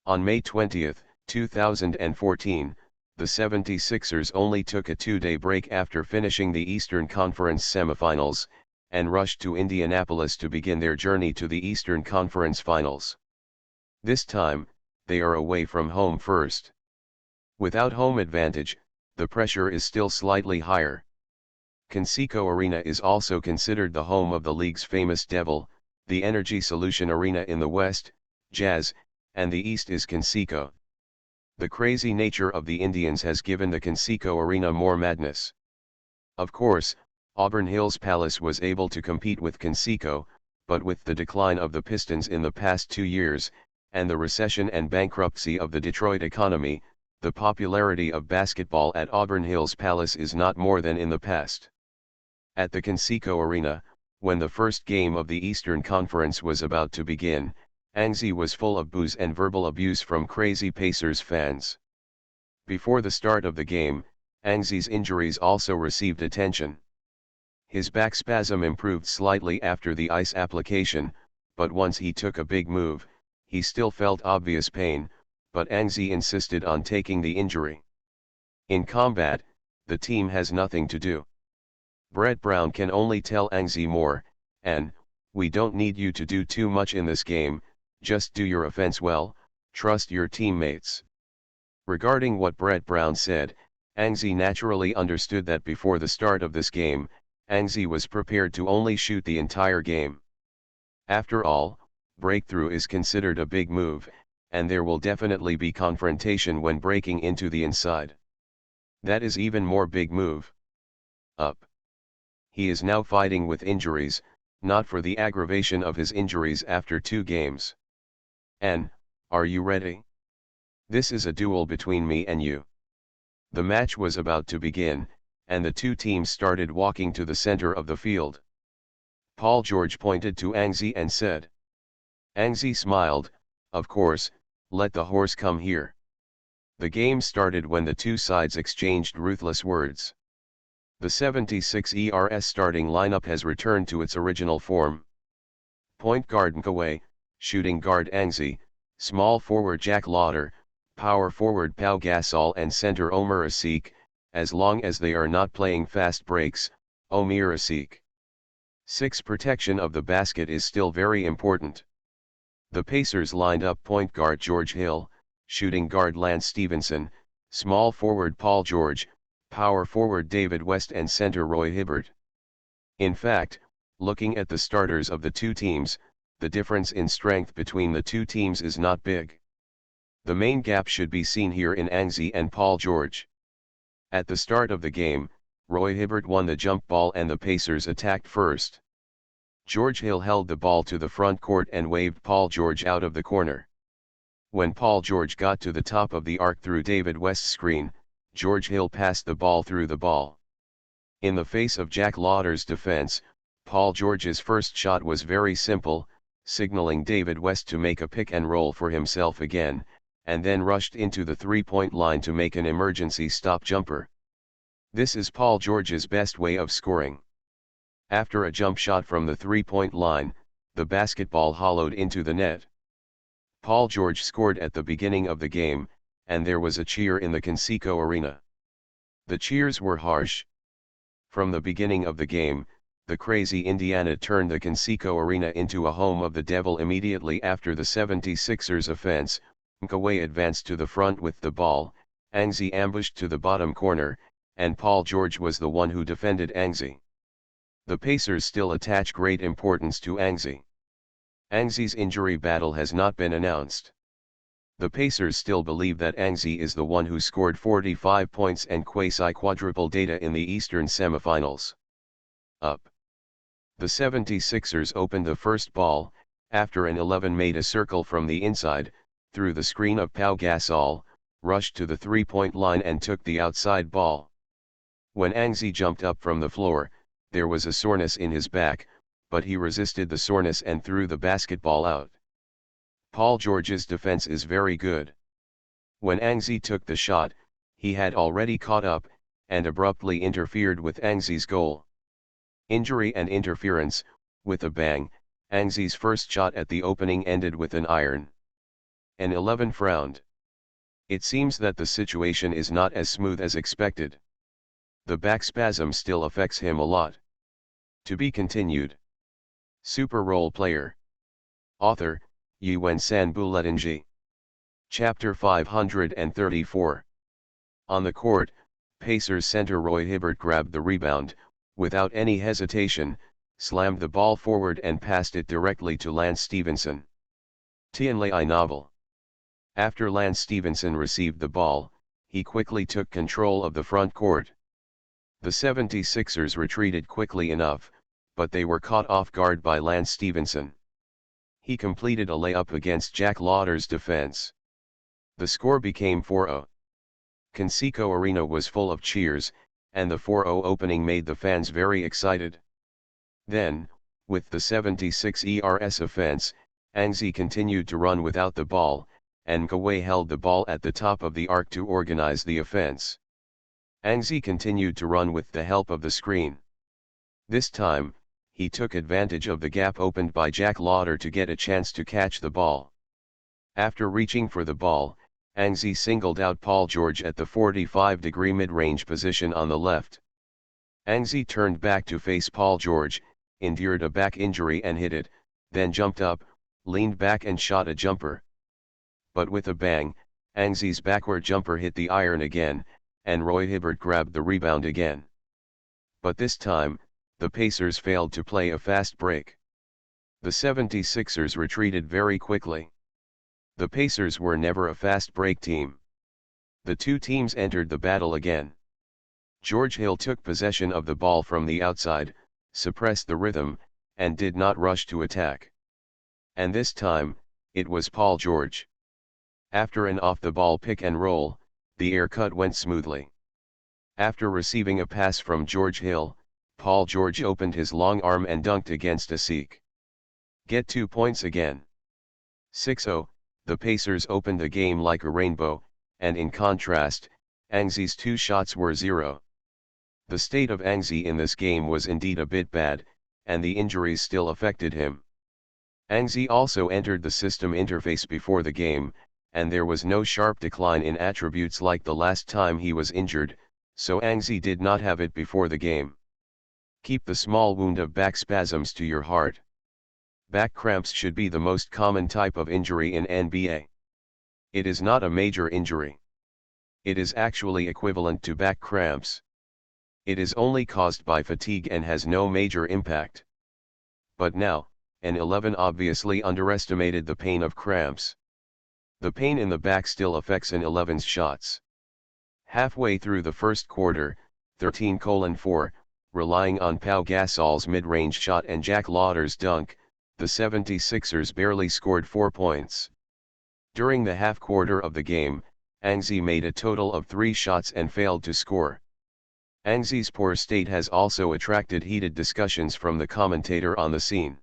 On May 20, 2014, the 76ers only took a 2-day break after finishing the Eastern Conference semifinals, and rushed to Indianapolis to begin their journey to the Eastern Conference Finals. This time, they are away from home first. Without home advantage, the pressure is still slightly higher. Conseco Arena is also considered the home of the league's famous Devil, the Energy Solution Arena in the West, Jazz, and the East is Conseco. The crazy nature of the Indians has given the Conseco Arena more madness. Of course, Auburn Hills Palace was able to compete with Conseco, but with the decline of the Pistons in the past 2 years, and the recession and bankruptcy of the Detroit economy, the popularity of basketball at Auburn Hills Palace is not more than in the past. At the Conseco Arena, when the first game of the Eastern Conference was about to begin, Angzi was full of booze and verbal abuse from crazy Pacers fans. Before the start of the game, Angzi's injuries also received attention. His back spasm improved slightly after the ice application, but once he took a big move, he still felt obvious pain, but Angzi insisted on taking the injury. In combat, the team has nothing to do. Brett Brown can only tell Angzi more, and, we don't need you to do too much in this game, just do your offense well, trust your teammates. Regarding what Brett Brown said, Angzi naturally understood that before the start of this game, Angzi was prepared to only shoot the entire game. After all, breakthrough is considered a big move, and there will definitely be confrontation when breaking into the inside. That is even more big move. Up. He is now fighting with injuries, not for the aggravation of his injuries after 2 games. And, are you ready? This is a duel between me and you. The match was about to begin, and the 2 teams started walking to the center of the field. Paul George pointed to Angzi and said. Angzi smiled, of course, let the horse come here. The game started when the 2 sides exchanged ruthless words. The 76ers starting lineup has returned to its original form. Point guard Nkaway, shooting guard Angzi, Small forward Jack Lauder, power forward Pau Gasol and center Omer Asik, as long as they are not playing fast breaks, Omer Asik. 6. Protection of the basket is still very important. The Pacers lined up point guard George Hill, shooting guard Lance Stevenson, small forward Paul George, power forward David West and center Roy Hibbert. In fact, looking at the starters of the two teams, the difference in strength between the two teams is not big. The main gap should be seen here in Anzi and Paul George. At the start of the game, Roy Hibbert won the jump ball and the Pacers attacked first. George Hill held the ball to the front court and waved Paul George out of the corner. When Paul George got to the top of the arc through David West's screen, George Hill passed the ball through the ball. In the face of Jack Lauder's defense, Paul George's first shot was very simple, signaling David West to make a pick and roll for himself again, and then rushed into the three-point line to make an emergency stop jumper. This is Paul George's best way of scoring. After a jump shot from the three-point line, the basketball hollowed into the net. Paul George scored at the beginning of the game, and there was a cheer in the Conseco Arena. The cheers were harsh. From the beginning of the game, the crazy Indiana turned the Conseco Arena into a home of the devil. Immediately after the 76ers offense, Kawhi advanced to the front with the ball, Anzi ambushed to the bottom corner, and Paul George was the one who defended Anzi. The Pacers still attach great importance to Anzi. Anzi's injury battle has not been announced. The Pacers still believe that Anzi is the one who scored 45 points and quasi-quadruple data in the Eastern semifinals. Up. The 76ers opened the first ball, after an 11 made a circle from the inside, through the screen of Pau Gasol, rushed to the three-point line and took the outside ball. When Anzi jumped up from the floor, there was a soreness in his back, but he resisted the soreness and threw the basketball out. Paul George's defense is very good. When Anzi took the shot, he had already caught up, and abruptly interfered with Anzi's goal. Injury and interference, with a bang, Anzi's first shot at the opening ended with an iron. An 11 frowned. It seems that the situation is not as smooth as expected. The back spasm still affects him a lot. To be continued. Super Role Player. Author, Yuen San Buletinji. Chapter 534. On the court, Pacers center Roy Hibbert grabbed the rebound, without any hesitation, slammed the ball forward and passed it directly to Lance Stevenson. Tianlai novel. After Lance Stevenson received the ball, he quickly took control of the front court. The 76ers retreated quickly enough, but they were caught off guard by Lance Stevenson. He completed a layup against Jack Lauder's defense. The score became 4-0. Conseco Arena was full of cheers, and the 4-0 opening made the fans very excited. Then, with the 76 ERS offense, Anzi continued to run without the ball, and Kawhi held the ball at the top of the arc to organize the offense. Anzi continued to run with the help of the screen. This time, he took advantage of the gap opened by Jack Lauder to get a chance to catch the ball. After reaching for the ball, Anzi singled out Paul George at the 45-degree mid-range position on the left. Anzi turned back to face Paul George, endured a back injury and hit it, then jumped up, leaned back and shot a jumper. But with a bang, Anzi's backward jumper hit the iron again, and Roy Hibbert grabbed the rebound again. But this time, the Pacers failed to play a fast break. The 76ers retreated very quickly. The Pacers were never a fast break team. The two teams entered the battle again. George Hill took possession of the ball from the outside, suppressed the rhythm, and did not rush to attack. And this time, it was Paul George. After an off-the-ball pick and roll, the air cut went smoothly. After receiving a pass from George Hill, Paul George opened his long arm and dunked against Asik. Get 2 points again. 6-0, the Pacers opened the game like a rainbow, and in contrast, Anzi's 2 shots were 0. The state of Anzi in this game was indeed a bit bad, and the injuries still affected him. Angzi also entered the system interface before the game, and there was no sharp decline in attributes like the last time he was injured, so Angzi did not have it before the game. Keep the small wound of back spasms to your heart. Back cramps should be the most common type of injury in NBA. It is not a major injury. It is actually equivalent to back cramps. It is only caused by fatigue and has no major impact. But now, an 11 obviously underestimated the pain of cramps. The pain in the back still affects an 11's shots. Halfway through the first quarter, 13:4, relying on Pau Gasol's mid-range shot and Jack Lauder's dunk, the 76ers barely scored 4 points. During the half quarter of the game, Angzi made a total of 3 shots and failed to score. Angzi's poor state has also attracted heated discussions from the commentator on the scene.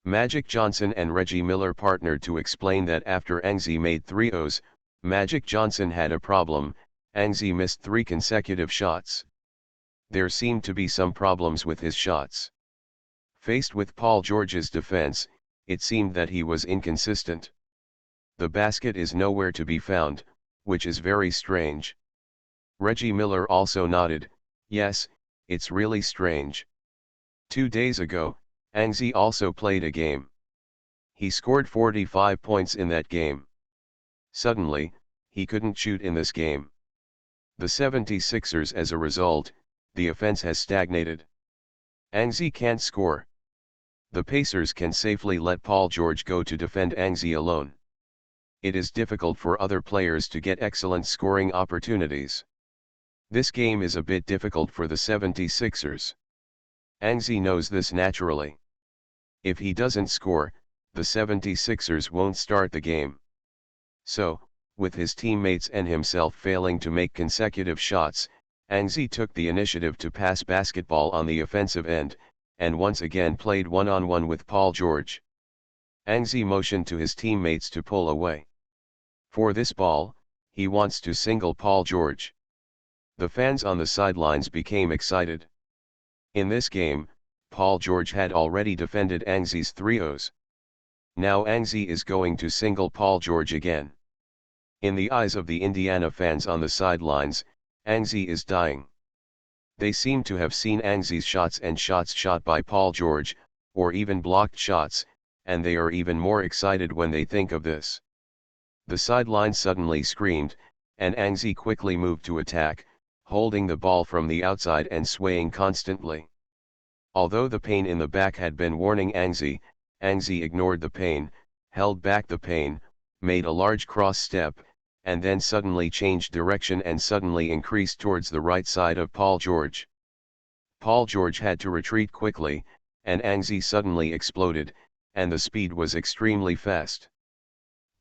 Magic Johnson and Reggie Miller partnered to explain that after Angzi made 3 O's, Magic Johnson had a problem. Angzi missed 3 consecutive shots. There seemed to be some problems with his shots. Faced with Paul George's defense, it seemed that he was inconsistent. The basket is nowhere to be found, which is very strange. Reggie Miller also nodded, yes, it's really strange. 2 days ago, Angzi also played a game. He scored 45 points in that game. Suddenly, he couldn't shoot in this game. The 76ers, as a result, the offense has stagnated. Angzi can't score. The Pacers can safely let Paul George go to defend Angzi alone. It is difficult for other players to get excellent scoring opportunities. This game is a bit difficult for the 76ers. Angzi knows this naturally. If he doesn't score, the 76ers won't start the game. So, with his teammates and himself failing to make consecutive shots, Angzi took the initiative to pass basketball on the offensive end, and once again played one-on-one with Paul George. Angzi motioned to his teammates to pull away. For this ball, he wants to single Paul George. The fans on the sidelines became excited. In this game, Paul George had already defended Angzi's 3 O's. Now Angzi is going to single Paul George again. In the eyes of the Indiana fans on the sidelines, Angzi is dying. They seem to have seen Angzi's shots and shots shot by Paul George, or even blocked shots, and they are even more excited when they think of this. The sideline suddenly screamed, and Angzi quickly moved to attack, holding the ball from the outside and swaying constantly. Although the pain in the back had been warning Angzi, Angzi ignored the pain, held back the pain, made a large cross step, and then suddenly changed direction and suddenly increased towards the right side of Paul George. Paul George had to retreat quickly, and Angzi suddenly exploded, and the speed was extremely fast.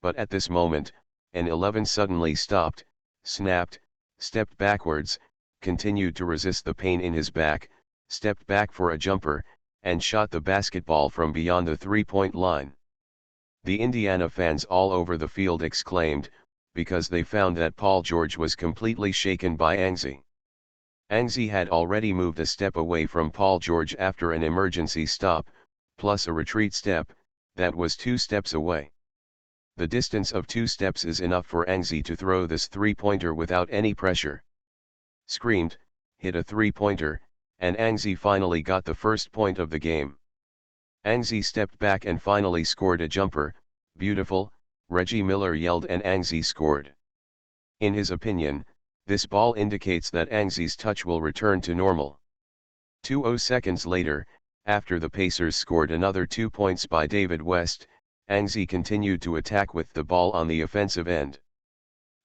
But at this moment, an 11 suddenly stopped, snapped, stepped backwards, continued to resist the pain in his back, stepped back for a jumper, and shot the basketball from beyond the three-point line. The Indiana fans all over the field exclaimed, because they found that Paul George was completely shaken by Angzi. Angzi had already moved a step away from Paul George after an emergency stop, plus a retreat step, that was 2 steps away. The distance of 2 steps is enough for Angzi to throw this three-pointer without any pressure. Screamed, hit a three-pointer, and Angzi finally got the first point of the game. Angzi stepped back and finally scored a jumper, beautiful, Reggie Miller yelled, and Angzi scored. In his opinion, this ball indicates that Angzi's touch will return to normal. 2 seconds later, after the Pacers scored another 2 points by David West, Angzi continued to attack with the ball on the offensive end.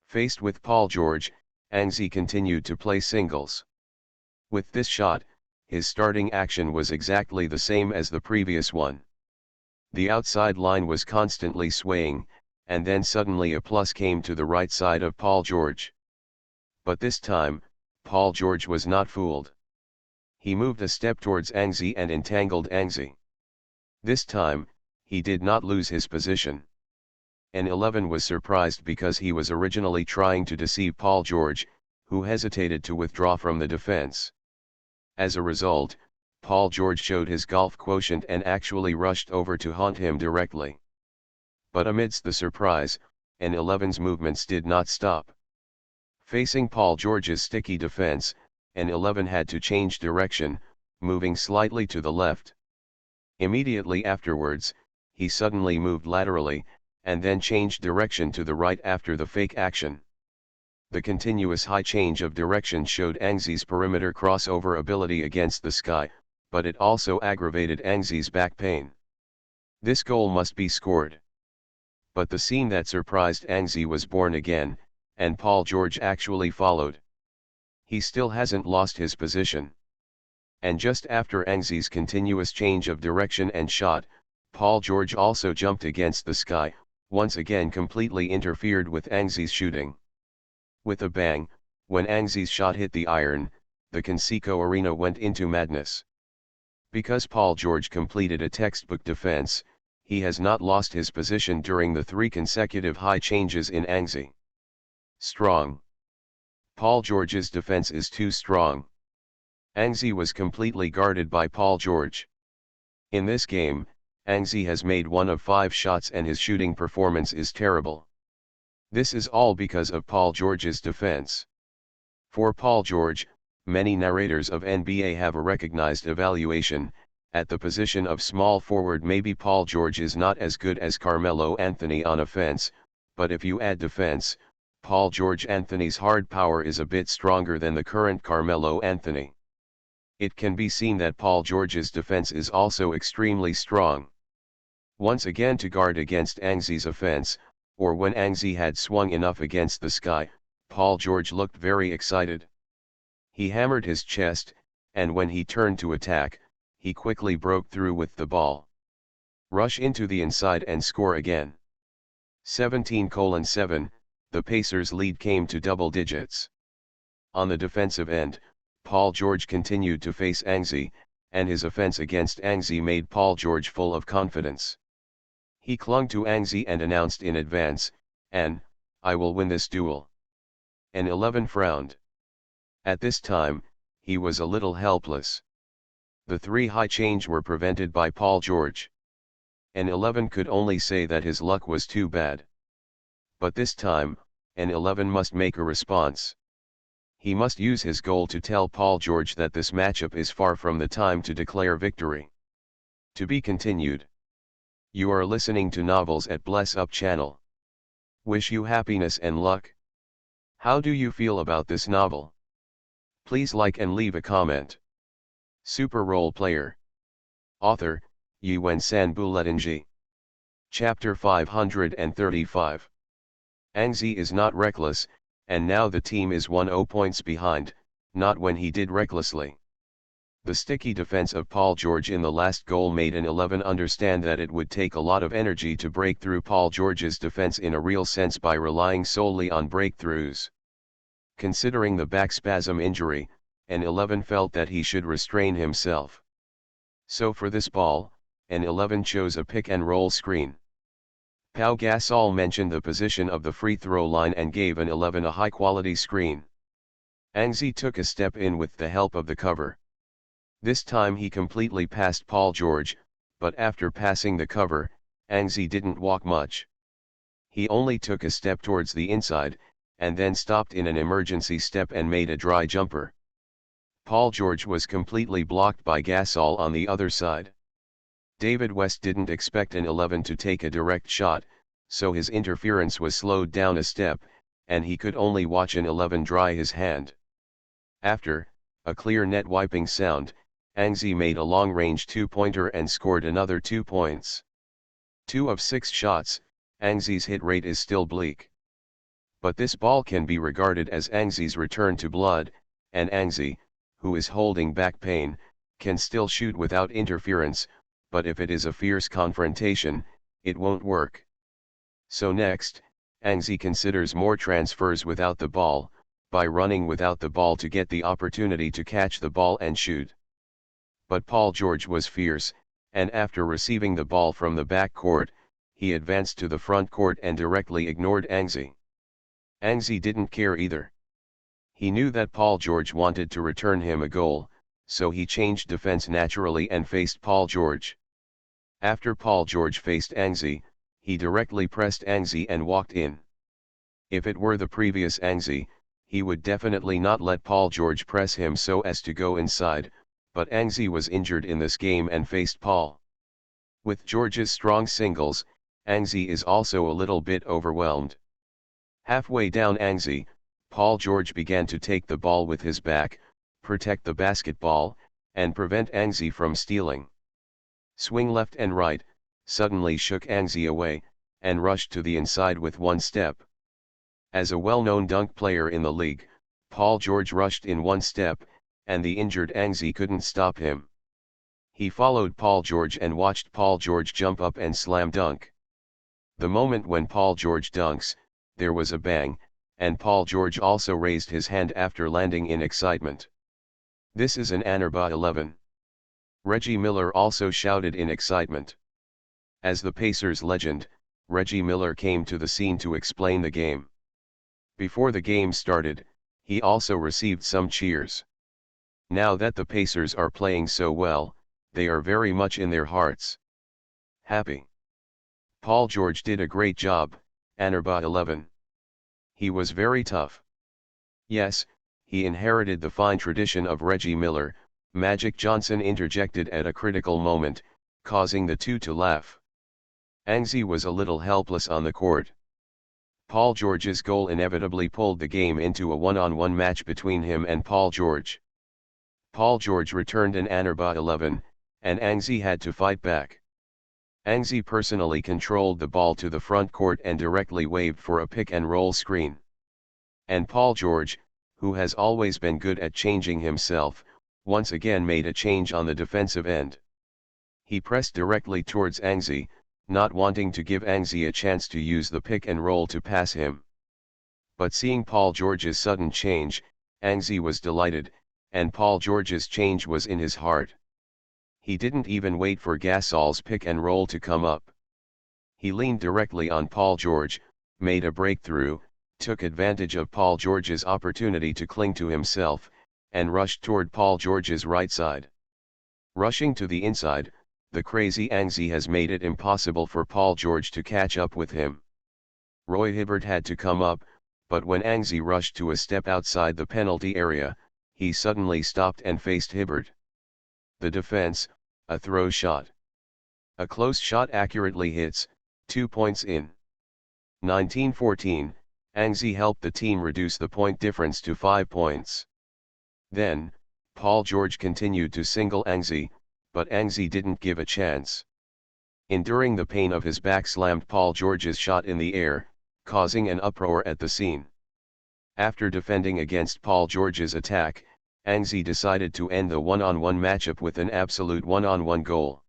Faced with Paul George, Angzi continued to play singles. With this shot, his starting action was exactly the same as the previous one. The outside line was constantly swaying, and then suddenly a plus came to the right side of Paul George. But this time, Paul George was not fooled. He moved a step towards Angzi and entangled Angzi. This time, he did not lose his position. An 11 was surprised because he was originally trying to deceive Paul George, who hesitated to withdraw from the defense. As a result, Paul George showed his golf quotient and actually rushed over to haunt him directly. But amidst the surprise, N11's movements did not stop. Facing Paul George's sticky defense, N11 had to change direction, moving slightly to the left. Immediately afterwards, he suddenly moved laterally, and then changed direction to the right after the fake action. The continuous high change of direction showed Angzi's perimeter crossover ability against the sky, but it also aggravated Angzi's back pain. This goal must be scored. But the scene that surprised Angzi was born again, and Paul George actually followed. He still hasn't lost his position. And just after Angzi's continuous change of direction and shot, Paul George also jumped against the sky, once again completely interfered with Angzi's shooting. With a bang, when Angzi's shot hit the iron, the Conseco arena went into madness. Because Paul George completed a textbook defense, he has not lost his position during the 3 consecutive high changes in Angzi. Strong. Paul George's defense is too strong. Angzi was completely guarded by Paul George. In this game, Angzi has made 1 of 5 shots and his shooting performance is terrible. This is all because of Paul George's defense. For Paul George, many narrators of NBA have a recognized evaluation. At the position of small forward, maybe Paul George is not as good as Carmelo Anthony on offense, but if you add defense, Paul George Anthony's hard power is a bit stronger than the current Carmelo Anthony. It can be seen that Paul George's defense is also extremely strong. Once again, to guard against Angzi's offense, or when Angzi had swung enough against the sky, Paul George looked very excited. He hammered his chest, and when he turned to attack, he quickly broke through with the ball. Rush into the inside and score again. 17:7, the Pacers' lead came to double digits. On the defensive end, Paul George continued to face Angzi, and his offense against Angzi made Paul George full of confidence. He clung to Angzi and announced in advance, "I will win this duel." N11 frowned. At this time, he was a little helpless. The 3 high change were prevented by Paul George. N11 could only say that his luck was too bad. But this time, N11 must make a response. He must use his goal to tell Paul George that this matchup is far from the time to declare victory. To be continued. You are listening to Novels at Bless Up channel. Wish you happiness and luck. How do you feel about this novel? Please like and leave a comment. Super Role Player. Author, Yuen San Buletinji. Chapter 535. Angzi is not reckless, and now the team is 1-0 points behind, not when he did recklessly. The sticky defense of Paul George in the last goal made N11 understand that it would take a lot of energy to break through Paul George's defense in a real sense by relying solely on breakthroughs. Considering the back spasm injury, N11 felt that he should restrain himself. So for this ball, N11 chose a pick and roll screen. Pau Gasol mentioned the position of the free throw line and gave N11 a high quality screen. Angzi took a step in with the help of the cover. This time he completely passed Paul George, but after passing the cover, Angzi didn't walk much. He only took a step towards the inside, and then stopped in an emergency step and made a dry jumper. Paul George was completely blocked by Gasol on the other side. David West didn't expect N11 to take a direct shot, so his interference was slowed down a step, and he could only watch N11 dry his hand. After a clear net wiping sound, Angzi made a long-range 2-pointer and scored another 2 points. 2 of 6 shots, Angzi's hit rate is still bleak. But this ball can be regarded as Angzi's return to blood, and Angzi, who is holding back pain, can still shoot without interference, but if it is a fierce confrontation, it won't work. So next, Angzi considers more transfers without the ball, by running without the ball to get the opportunity to catch the ball and shoot. But Paul George was fierce, and after receiving the ball from the back court, he advanced to the front court and directly ignored Angzi. Angzi didn't care either. He knew that Paul George wanted to return him a goal, so he changed defense naturally and faced Paul George. After Paul George faced Angzi, he directly pressed Angzi and walked in. If it were the previous Angzi, he would definitely not let Paul George press him so as to go inside, but Angzi was injured in this game and faced Paul. With George's strong singles, Angzi is also a little bit overwhelmed. Halfway down Angzi, Paul George began to take the ball with his back, protect the basketball, and prevent Angzi from stealing. Swing left and right, suddenly shook Angzi away, and rushed to the inside with one step. As a well-known dunk player in the league, Paul George rushed in one step, and the injured Angzi couldn't stop him. He followed Paul George and watched Paul George jump up and slam dunk. The moment when Paul George dunks, there was a bang, and Paul George also raised his hand after landing in excitement. "This is an Anerba 11. Reggie Miller also shouted in excitement. As the Pacers legend, Reggie Miller came to the scene to explain the game. Before the game started, he also received some cheers. Now that the Pacers are playing so well, they are very much in their hearts happy. Paul George did a great job, Anerba 11. He was very tough. Yes, he inherited the fine tradition of Reggie Miller," Magic Johnson interjected at a critical moment, causing the two to laugh. Angzi was a little helpless on the court. Paul George's goal inevitably pulled the game into a one-on-one match between him and Paul George. Paul George returned an Anerba 11, and Angzi had to fight back. Angzi personally controlled the ball to the front court and directly waved for a pick-and-roll screen. And Paul George, who has always been good at changing himself, once again made a change on the defensive end. He pressed directly towards Angzi, not wanting to give Angzi a chance to use the pick and roll to pass him. But seeing Paul George's sudden change, Angzi was delighted, and Paul George's change was in his heart. He didn't even wait for Gasol's pick and roll to come up. He leaned directly on Paul George, made a breakthrough, took advantage of Paul George's opportunity to cling to himself, and rushed toward Paul George's right side. Rushing to the inside, the crazy Angzi has made it impossible for Paul George to catch up with him. Roy Hibbert had to come up, but when Angzi rushed to a step outside the penalty area, he suddenly stopped and faced Hibbert. The defense, a throw shot. A close shot accurately hits, 2 points in. 1914, Angzi helped the team reduce the point difference to 5 points. Then, Paul George continued to single Angzi, but Angzi didn't give a chance. Enduring the pain of his back slammed Paul George's shot in the air, causing an uproar at the scene. After defending against Paul George's attack, Angzi decided to end the one-on-one matchup with an absolute one-on-one goal.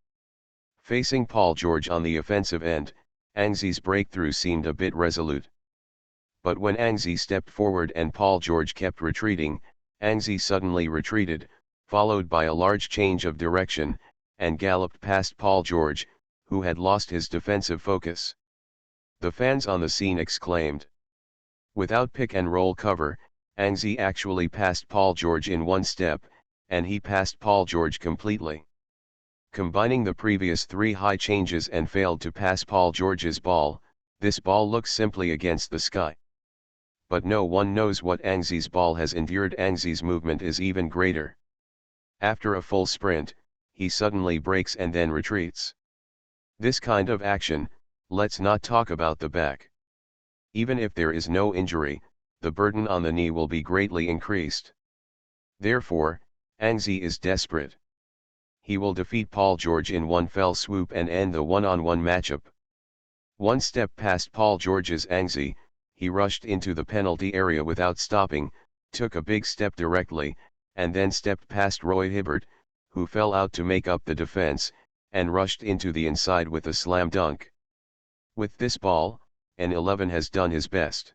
Facing Paul George on the offensive end, Angzi's breakthrough seemed a bit resolute. But when Angzi stepped forward and Paul George kept retreating, Angzi suddenly retreated, followed by a large change of direction, and galloped past Paul George, who had lost his defensive focus. The fans on the scene exclaimed. Without pick and roll cover, Angzi actually passed Paul George in one step, and he passed Paul George completely. Combining the previous 3 high changes and failed to pass Paul George's ball, this ball looks simply against the sky. But no one knows what Angzi's ball has endured. Angzi's movement is even greater. After a full sprint, he suddenly breaks and then retreats. This kind of action, let's not talk about the back. Even if there is no injury, the burden on the knee will be greatly increased. Therefore, Angzi is desperate. He will defeat Paul George in one fell swoop and end the one-on-one matchup. One step past Paul George's Angzi, he rushed into the penalty area without stopping, took a big step directly, and then stepped past Roy Hibbert, who fell out to make up the defense, and rushed into the inside with a slam dunk. With this ball, an 11 has done his best.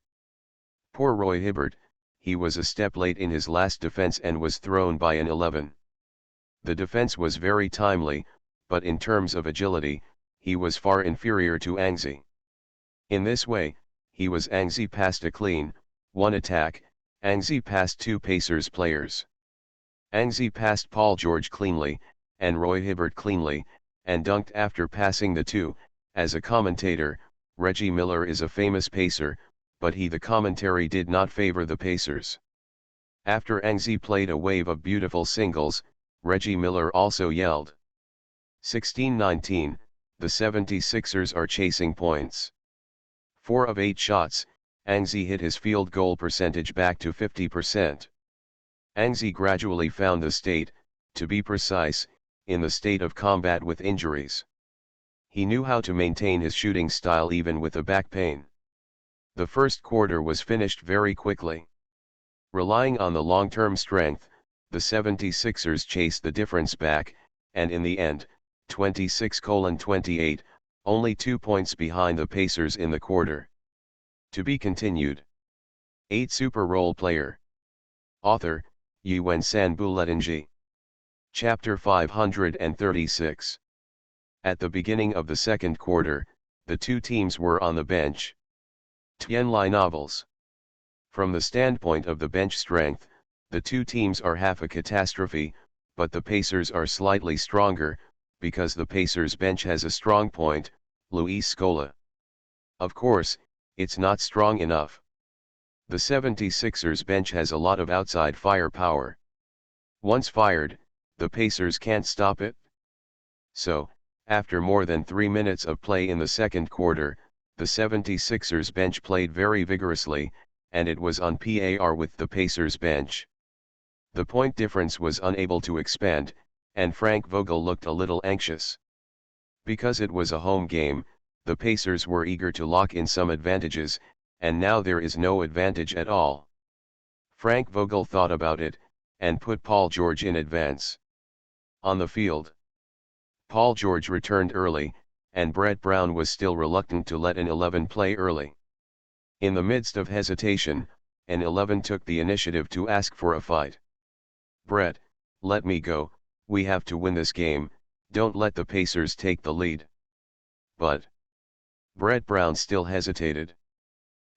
Poor Roy Hibbert, he was a step late in his last defense and was thrown by an 11. The defense was very timely, but in terms of agility, he was far inferior to Angzi. In this way, he was Angzi past a clean, one attack, Angzi past 2 Pacers players. Angie passed Paul George cleanly, and Roy Hibbert cleanly, and dunked after passing the two. As a commentator, Reggie Miller is a famous pacer, but the commentary did not favor the Pacers. After Angie played a wave of beautiful singles, Reggie Miller also yelled. 16-19, the 76ers are chasing points. 4 of 8 shots, Angie hit his field goal percentage back to 50%. Angie gradually found the state, to be precise, in the state of combat with injuries. He knew how to maintain his shooting style even with a back pain. The first quarter was finished very quickly. Relying on the long-term strength, the 76ers chased the difference back, and in the end, 26-28, only 2 points behind the Pacers in the quarter. To be continued. 8 Super Role Player. Author, Yuen San Buletinji. Chapter 536. At the beginning of the second quarter, the two teams were on the bench. Tianlai novels. From the standpoint of the bench strength, the two teams are half a catastrophe, but the Pacers are slightly stronger, because the Pacers bench has a strong point, Luis Scola. Of course, it's not strong enough. The 76ers bench has a lot of outside firepower. Once fired, the Pacers can't stop it. So, after more than 3 minutes of play in the second quarter, the 76ers bench played very vigorously, and it was on par with the Pacers bench. The point difference was unable to expand, and Frank Vogel looked a little anxious. Because it was a home game, the Pacers were eager to lock in some advantages, and now there is no advantage at all. Frank Vogel thought about it, and put Paul George in advance. On the field, Paul George returned early, and Brett Brown was still reluctant to let an 11 play early. In the midst of hesitation, an 11 took the initiative to ask for a fight. "Brett, let me go, we have to win this game, don't let the Pacers take the lead." But Brett Brown still hesitated.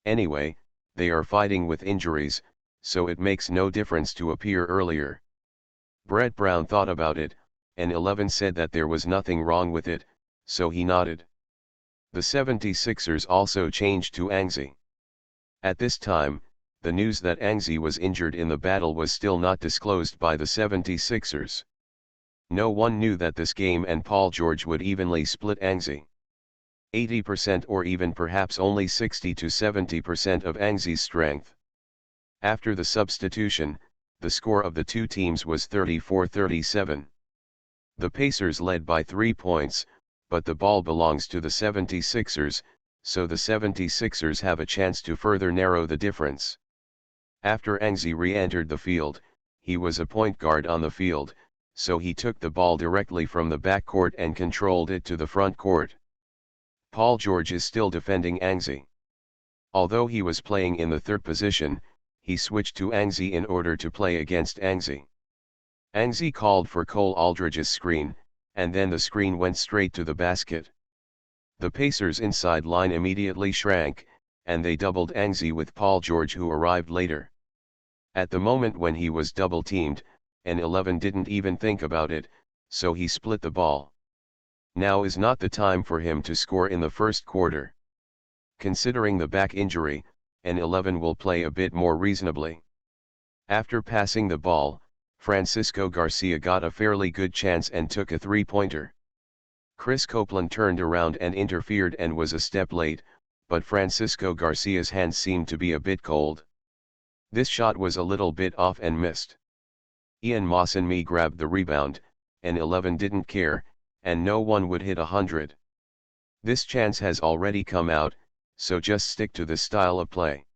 Anyway, they are fighting with injuries, so it makes no difference to appear earlier. Brett Brown thought about it, and 11 said that there was nothing wrong with it, so he nodded. The 76ers also changed to Angie. At this time, the news that Angie was injured in the battle was still not disclosed by the 76ers. No one knew that this game and Paul George would evenly split Angie. 80% or even perhaps only 60 to 70% of Angie's strength. After the substitution, the score of the two teams was 34-37. The Pacers led by 3 points, but the ball belongs to the 76ers, so the 76ers have a chance to further narrow the difference. After Angie re-entered the field, he was a point guard on the field, so he took the ball directly from the backcourt and controlled it to the front court. Paul George is still defending Angie. Although he was playing in the third position, he switched to Angie in order to play against Angie. Angie called for Cole Aldridge's screen, and then the screen went straight to the basket. The Pacers' inside line immediately shrank, and they doubled Angie with Paul George, who arrived later. At the moment when he was double-teamed, an 11 didn't even think about it, so he split the ball. Now is not the time for him to score in the first quarter. Considering the back injury, an 11 will play a bit more reasonably. After passing the ball, Francisco Garcia got a fairly good chance and took a three-pointer. Chris Copeland turned around and interfered and was a step late, but Francisco Garcia's hands seemed to be a bit cold. This shot was a little bit off and missed. Ian Mawson grabbed the rebound, and 11 didn't care, and no one would hit 100. This chance has already come out, so just stick to this style of play.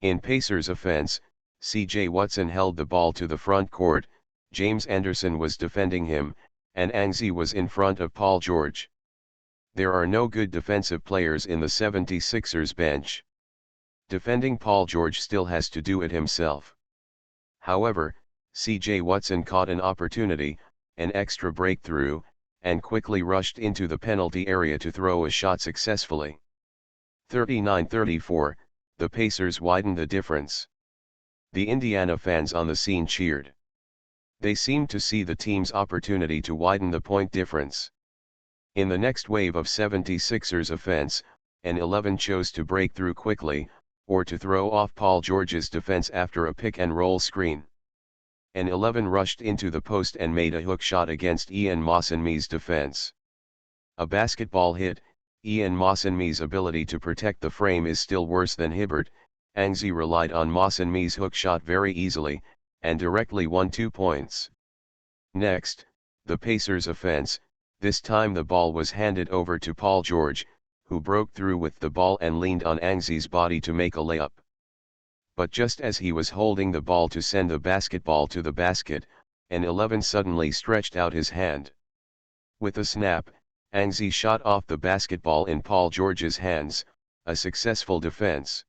In Pacers' offense, C.J. Watson held the ball to the front court, James Anderson was defending him, and Angie was in front of Paul George. There are no good defensive players in the 76ers bench. Defending Paul George still has to do it himself. However, C.J. Watson caught an opportunity, an extra breakthrough, and quickly rushed into the penalty area to throw a shot successfully. 39-34, the Pacers widened the difference. The Indiana fans on the scene cheered. They seemed to see the team's opportunity to widen the point difference. In the next wave of 76ers offense, an 11 chose to break through quickly, or to throw off Paul George's defense after a pick-and-roll screen. An 11 rushed into the post and made a hook shot against Ian Mawsonme's defense. A basketball hit. Ian Mawsonme's ability to protect the frame is still worse than Hibbert. Anzi relied on Mawsonme's hook shot very easily, and directly won 2 points. Next, the Pacers' offense. This time the ball was handed over to Paul George, who broke through with the ball and leaned on Anzi's body to make a layup. But just as he was holding the ball to send the basketball to the basket, an 11 suddenly stretched out his hand. With a snap, Anzi shot off the basketball in Paul George's hands, a successful defense.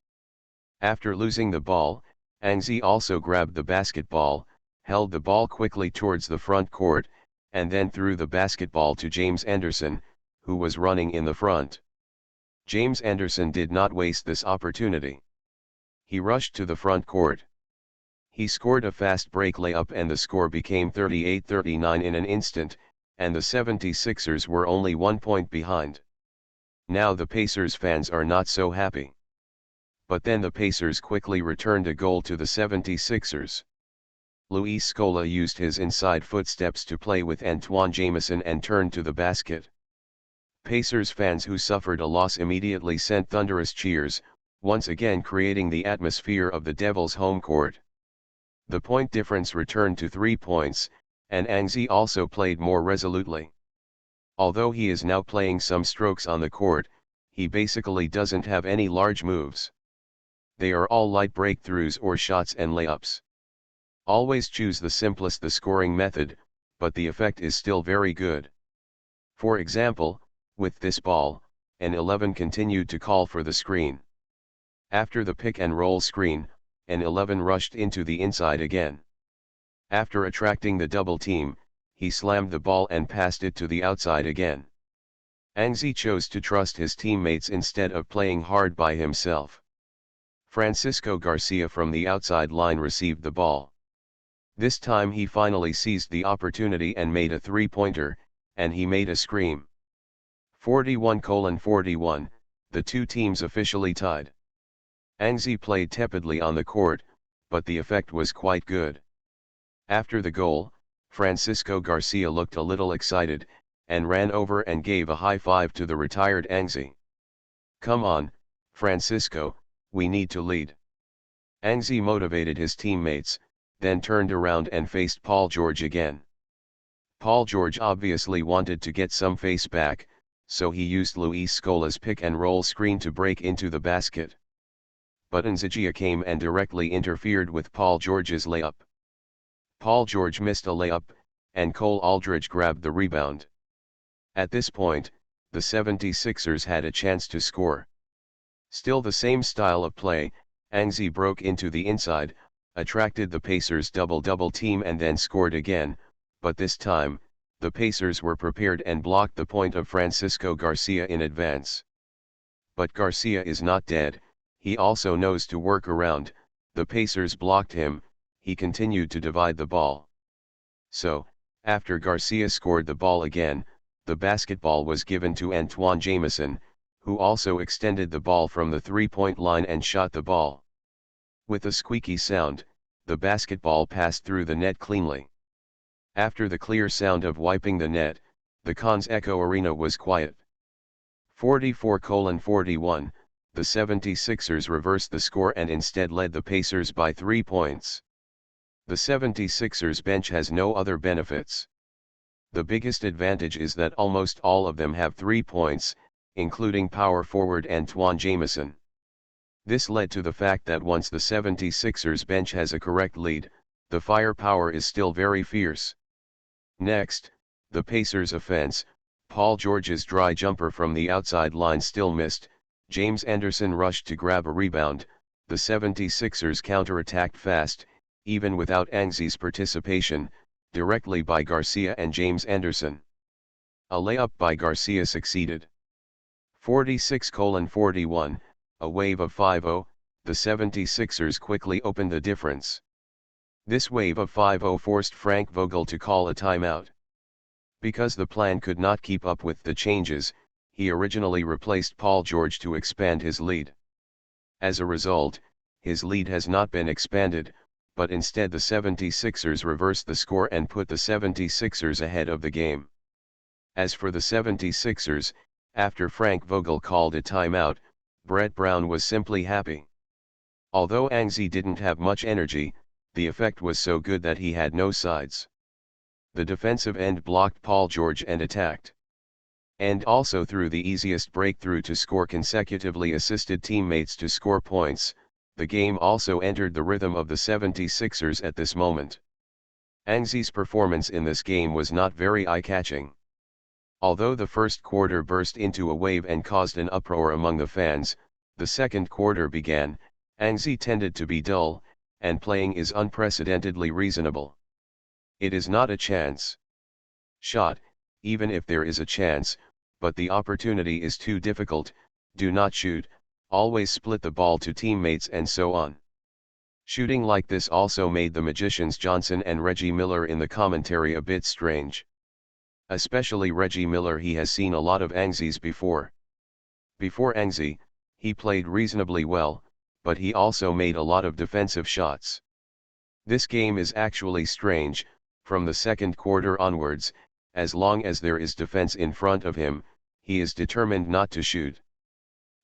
After losing the ball, Anzi also grabbed the basketball, held the ball quickly towards the front court, and then threw the basketball to James Anderson, who was running in the front. James Anderson did not waste this opportunity. He rushed to the front court. He scored a fast break layup and the score became 38-39 in an instant, and the 76ers were only 1 point behind. Now the Pacers fans are not so happy. But then the Pacers quickly returned a goal to the 76ers. Luis Scola used his inside footsteps to play with Antoine Jamison and turned to the basket. Pacers fans who suffered a loss immediately sent thunderous cheers, once again creating the atmosphere of the Devils' home court. The point difference returned to 3 points, and Anzi also played more resolutely. Although he is now playing some strokes on the court, he basically doesn't have any large moves. They are all light breakthroughs or shots and layups. Always choose the simplest the scoring method, but the effect is still very good. For example, with this ball, an 11 continued to call for the screen. After the pick and roll screen, an 11 rushed into the inside again. After attracting the double team, he slammed the ball and passed it to the outside again. Anzi chose to trust his teammates instead of playing hard by himself. Francisco Garcia from the outside line received the ball. This time he finally seized the opportunity and made a three-pointer, and he made a scream. 41-41, the two teams officially tied. Anzi played tepidly on the court, but the effect was quite good. After the goal, Francisco Garcia looked a little excited, and ran over and gave a high five to the retired Anzi. "Come on, Francisco, we need to lead." Anzi motivated his teammates, then turned around and faced Paul George again. Paul George obviously wanted to get some face back, so he used Luis Scola's pick-and-roll screen to break into the basket. But Nzagia came and directly interfered with Paul George's layup. Paul George missed a layup, and Cole Aldridge grabbed the rebound. At this point, the 76ers had a chance to score. Still the same style of play, Anzi broke into the inside, attracted the Pacers' double-double team and then scored again, but this time, the Pacers were prepared and blocked the point of Francisco Garcia in advance. But Garcia is not dead, he also knows to work around. The Pacers blocked him, he continued to divide the ball. So, after Garcia scored the ball again, the basketball was given to Antoine Jamison, who also extended the ball from the three-point line and shot the ball. With a squeaky sound, the basketball passed through the net cleanly. After the clear sound of wiping the net, the Cons Echo Arena was quiet. 44-41, the 76ers reversed the score and instead led the Pacers by 3 points. The 76ers bench has no other benefits. The biggest advantage is that almost all of them have 3 points, including power forward Antoine Jamison. This led to the fact that once the 76ers bench has a correct lead, the firepower is still very fierce. Next, the Pacers' offense. Paul George's dry jumper from the outside line still missed. James Anderson rushed to grab a rebound. The 76ers counterattacked fast, even without Anzi's participation, directly by Garcia and James Anderson. A layup by Garcia succeeded. 46-41, a wave of 5-0, the 76ers quickly opened the difference. This wave of 5-0 forced Frank Vogel to call a timeout. Because the plan could not keep up with the changes, he originally replaced Paul George to expand his lead. As a result, his lead has not been expanded, but instead the 76ers reversed the score and put the 76ers ahead of the game. As for the 76ers, after Frank Vogel called a timeout, Brett Brown was simply happy. Although Angzi didn't have much energy, the effect was so good that he had no sides. The defensive end blocked Paul George and attacked. And also threw the easiest breakthrough to score consecutively, assisted teammates to score points. The game also entered the rhythm of the 76ers at this moment. Angzi's performance in this game was not very eye-catching. Although the first quarter burst into a wave and caused an uproar among the fans, the second quarter began. Angzi tended to be dull, and playing is unprecedentedly reasonable. It is not a chance shot, even if there is a chance, but the opportunity is too difficult, do not shoot, always split the ball to teammates and so on. Shooting like this also made the magicians Johnson and Reggie Miller in the commentary a bit strange. Especially Reggie Miller, he has seen a lot of Angzi's before. Before Angzi, he played reasonably well, but he also made a lot of defensive shots. This game is actually strange. From the second quarter onwards, as long as there is defense in front of him, he is determined not to shoot.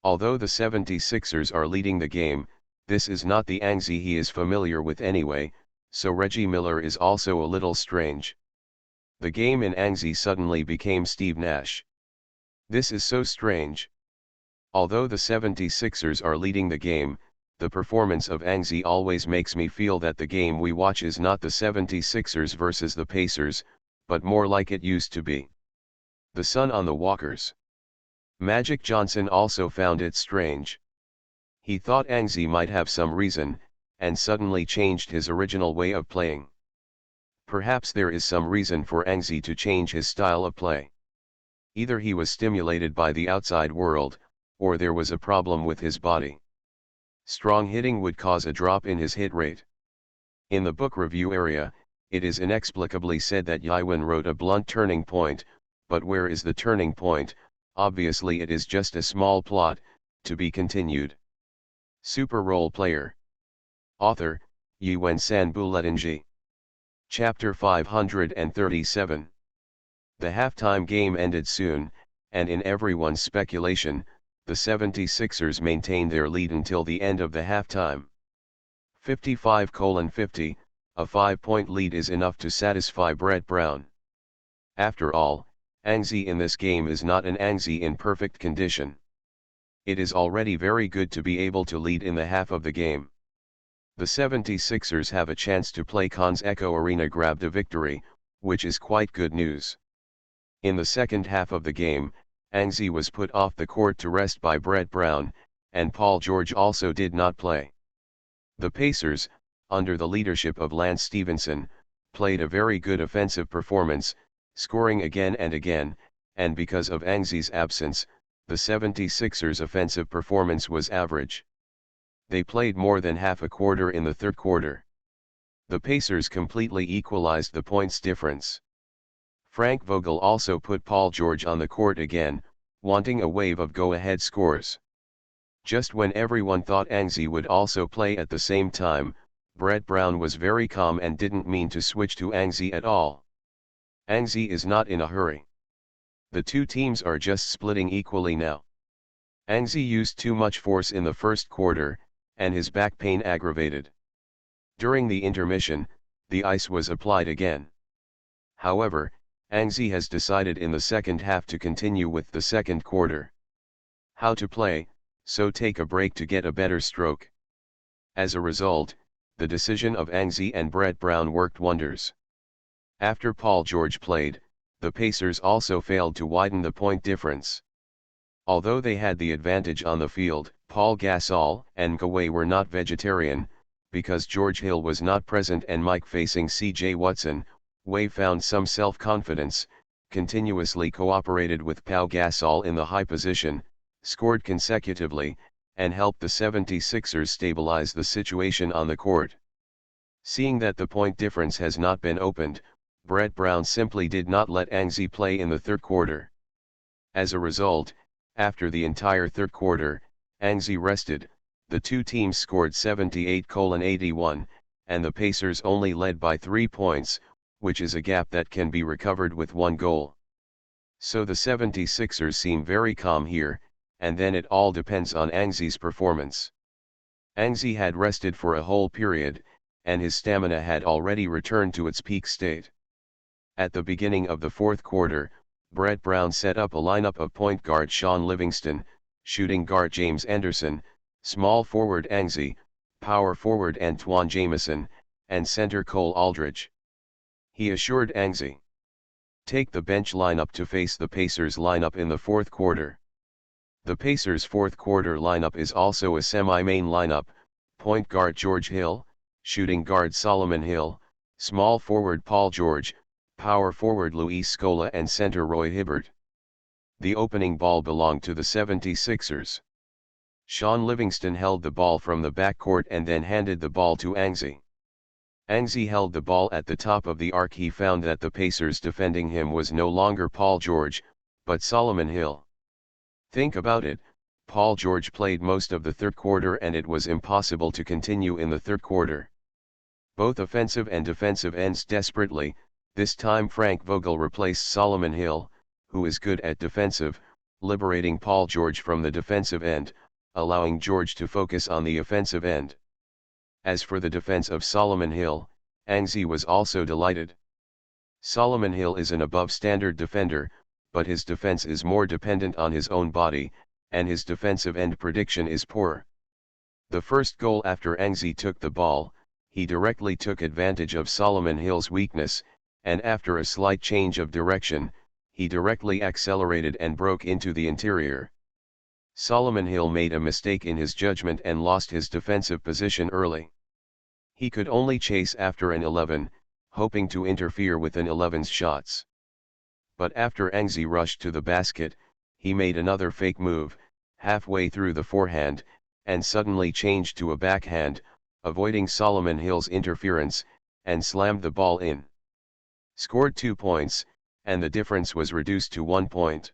Although the 76ers are leading the game, this is not the Angzi he is familiar with anyway, so Reggie Miller is also a little strange. The game in Angzi suddenly became Steve Nash. This is so strange. Although the 76ers are leading the game, the performance of Angzi always makes me feel that the game we watch is not the 76ers versus the Pacers, but more like it used to be. The sun on the Walkers. Magic Johnson also found it strange. He thought Angzi might have some reason, and suddenly changed his original way of playing. Perhaps there is some reason for Angzi to change his style of play. Either he was stimulated by the outside world, or there was a problem with his body. Strong hitting would cause a drop in his hit rate. In the book review area, it is inexplicably said that Ywin wrote a blunt turning point, but where is the turning point? Obviously it is just a small plot, to be continued. Super Role Player. Author, Ywin Sanbuletnji. Chapter 537. The halftime game ended soon, and in everyone's speculation, the 76ers maintained their lead until the end of the halftime. 55-50, a 5-point lead is enough to satisfy Brett Brown. After all, Angzi in this game is not an Angzi in perfect condition. It is already very good to be able to lead in the half of the game. The 76ers have a chance to play Cons Echo Arena grab the victory, which is quite good news. In the second half of the game, Angzi was put off the court to rest by Brett Brown, and Paul George also did not play. The Pacers, under the leadership of Lance Stevenson, played a very good offensive performance, scoring again and again, and because of Angzi's absence, the 76ers' offensive performance was average. They played more than half a quarter in the third quarter. The Pacers completely equalized the points difference. Frank Vogel also put Paul George on the court again, wanting a wave of go-ahead scores. Just when everyone thought Angzi would also play at the same time, Brett Brown was very calm and didn't mean to switch to Angzi at all. Angzi is not in a hurry. The two teams are just splitting equally now. Angzi used too much force in the first quarter, and his back pain aggravated. During the intermission, the ice was applied again. However, Angzi has decided in the second half to continue with the second quarter. How to play, so take a break to get a better stroke. As a result, the decision of Angzi and Brett Brown worked wonders. After Paul George played, the Pacers also failed to widen the point difference. Although they had the advantage on the field, Paul Gasol and Kawhi were not vegetarian, because George Hill was not present and Mike facing C.J. Watson. Wei found some self-confidence, continuously cooperated with Pau Gasol in the high position, scored consecutively, and helped the 76ers stabilize the situation on the court. Seeing that the point difference has not been opened, Brett Brown simply did not let Anxi play in the third quarter. As a result, after the entire third quarter, Anxi rested, the two teams scored 78-81, and the Pacers only led by 3 points, which is a gap that can be recovered with one goal. So the 76ers seem very calm here, and then it all depends on Anxi's performance. Anxi had rested for a whole period, and his stamina had already returned to its peak state. At the beginning of the fourth quarter, Brett Brown set up a lineup of point guard Sean Livingston, shooting guard James Anderson, small forward Anxi, power forward Antoine Jamison, and center Cole Aldridge. He assured Anxi, "Take the bench lineup to face the Pacers lineup in the fourth quarter." The Pacers' fourth quarter lineup is also a semi-main lineup: point guard George Hill, shooting guard Solomon Hill, small forward Paul George, power forward Luis Scola and center Roy Hibbert. The opening ball belonged to the 76ers. Sean Livingston held the ball from the backcourt and then handed the ball to Anxi. Anxi held the ball at the top of the arc. He found that the Pacers defending him was no longer Paul George, but Solomon Hill. Think about it, Paul George played most of the third quarter and it was impossible to continue in the third quarter. Both offensive and defensive ends desperately, this time Frank Vogel replaced Solomon Hill, who is good at defensive, liberating Paul George from the defensive end, allowing George to focus on the offensive end. As for the defense of Solomon Hill, Anxi was also delighted. Solomon Hill is an above-standard defender, but his defense is more dependent on his own body, and his defensive end prediction is poor. The first goal after Anxi took the ball, he directly took advantage of Solomon Hill's weakness, and after a slight change of direction, he directly accelerated and broke into the interior. Solomon Hill made a mistake in his judgment and lost his defensive position early. He could only chase after an 11, hoping to interfere with an 11's shots. But after Anxi rushed to the basket, he made another fake move, halfway through the forehand, and suddenly changed to a backhand, avoiding Solomon Hill's interference, and slammed the ball in. Scored 2 points, and the difference was reduced to 1 point.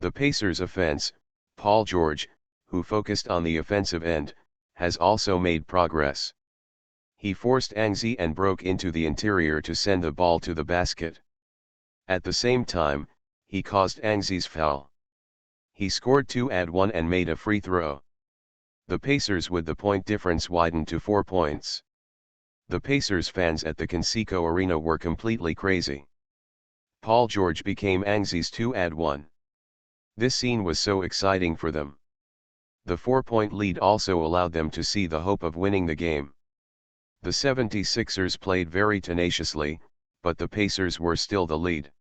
The Pacers' offense, Paul George, who focused on the offensive end, has also made progress. He forced Anxi and broke into the interior to send the ball to the basket. At the same time, he caused Anxi's foul. He scored 2-1 and made a free throw. The Pacers with the point difference widened to 4 points. The Pacers fans at the Conseco Arena were completely crazy. Paul George became Anxi's 2-1. This scene was so exciting for them. The 4-point lead also allowed them to see the hope of winning the game. The 76ers played very tenaciously, but the Pacers were still the lead.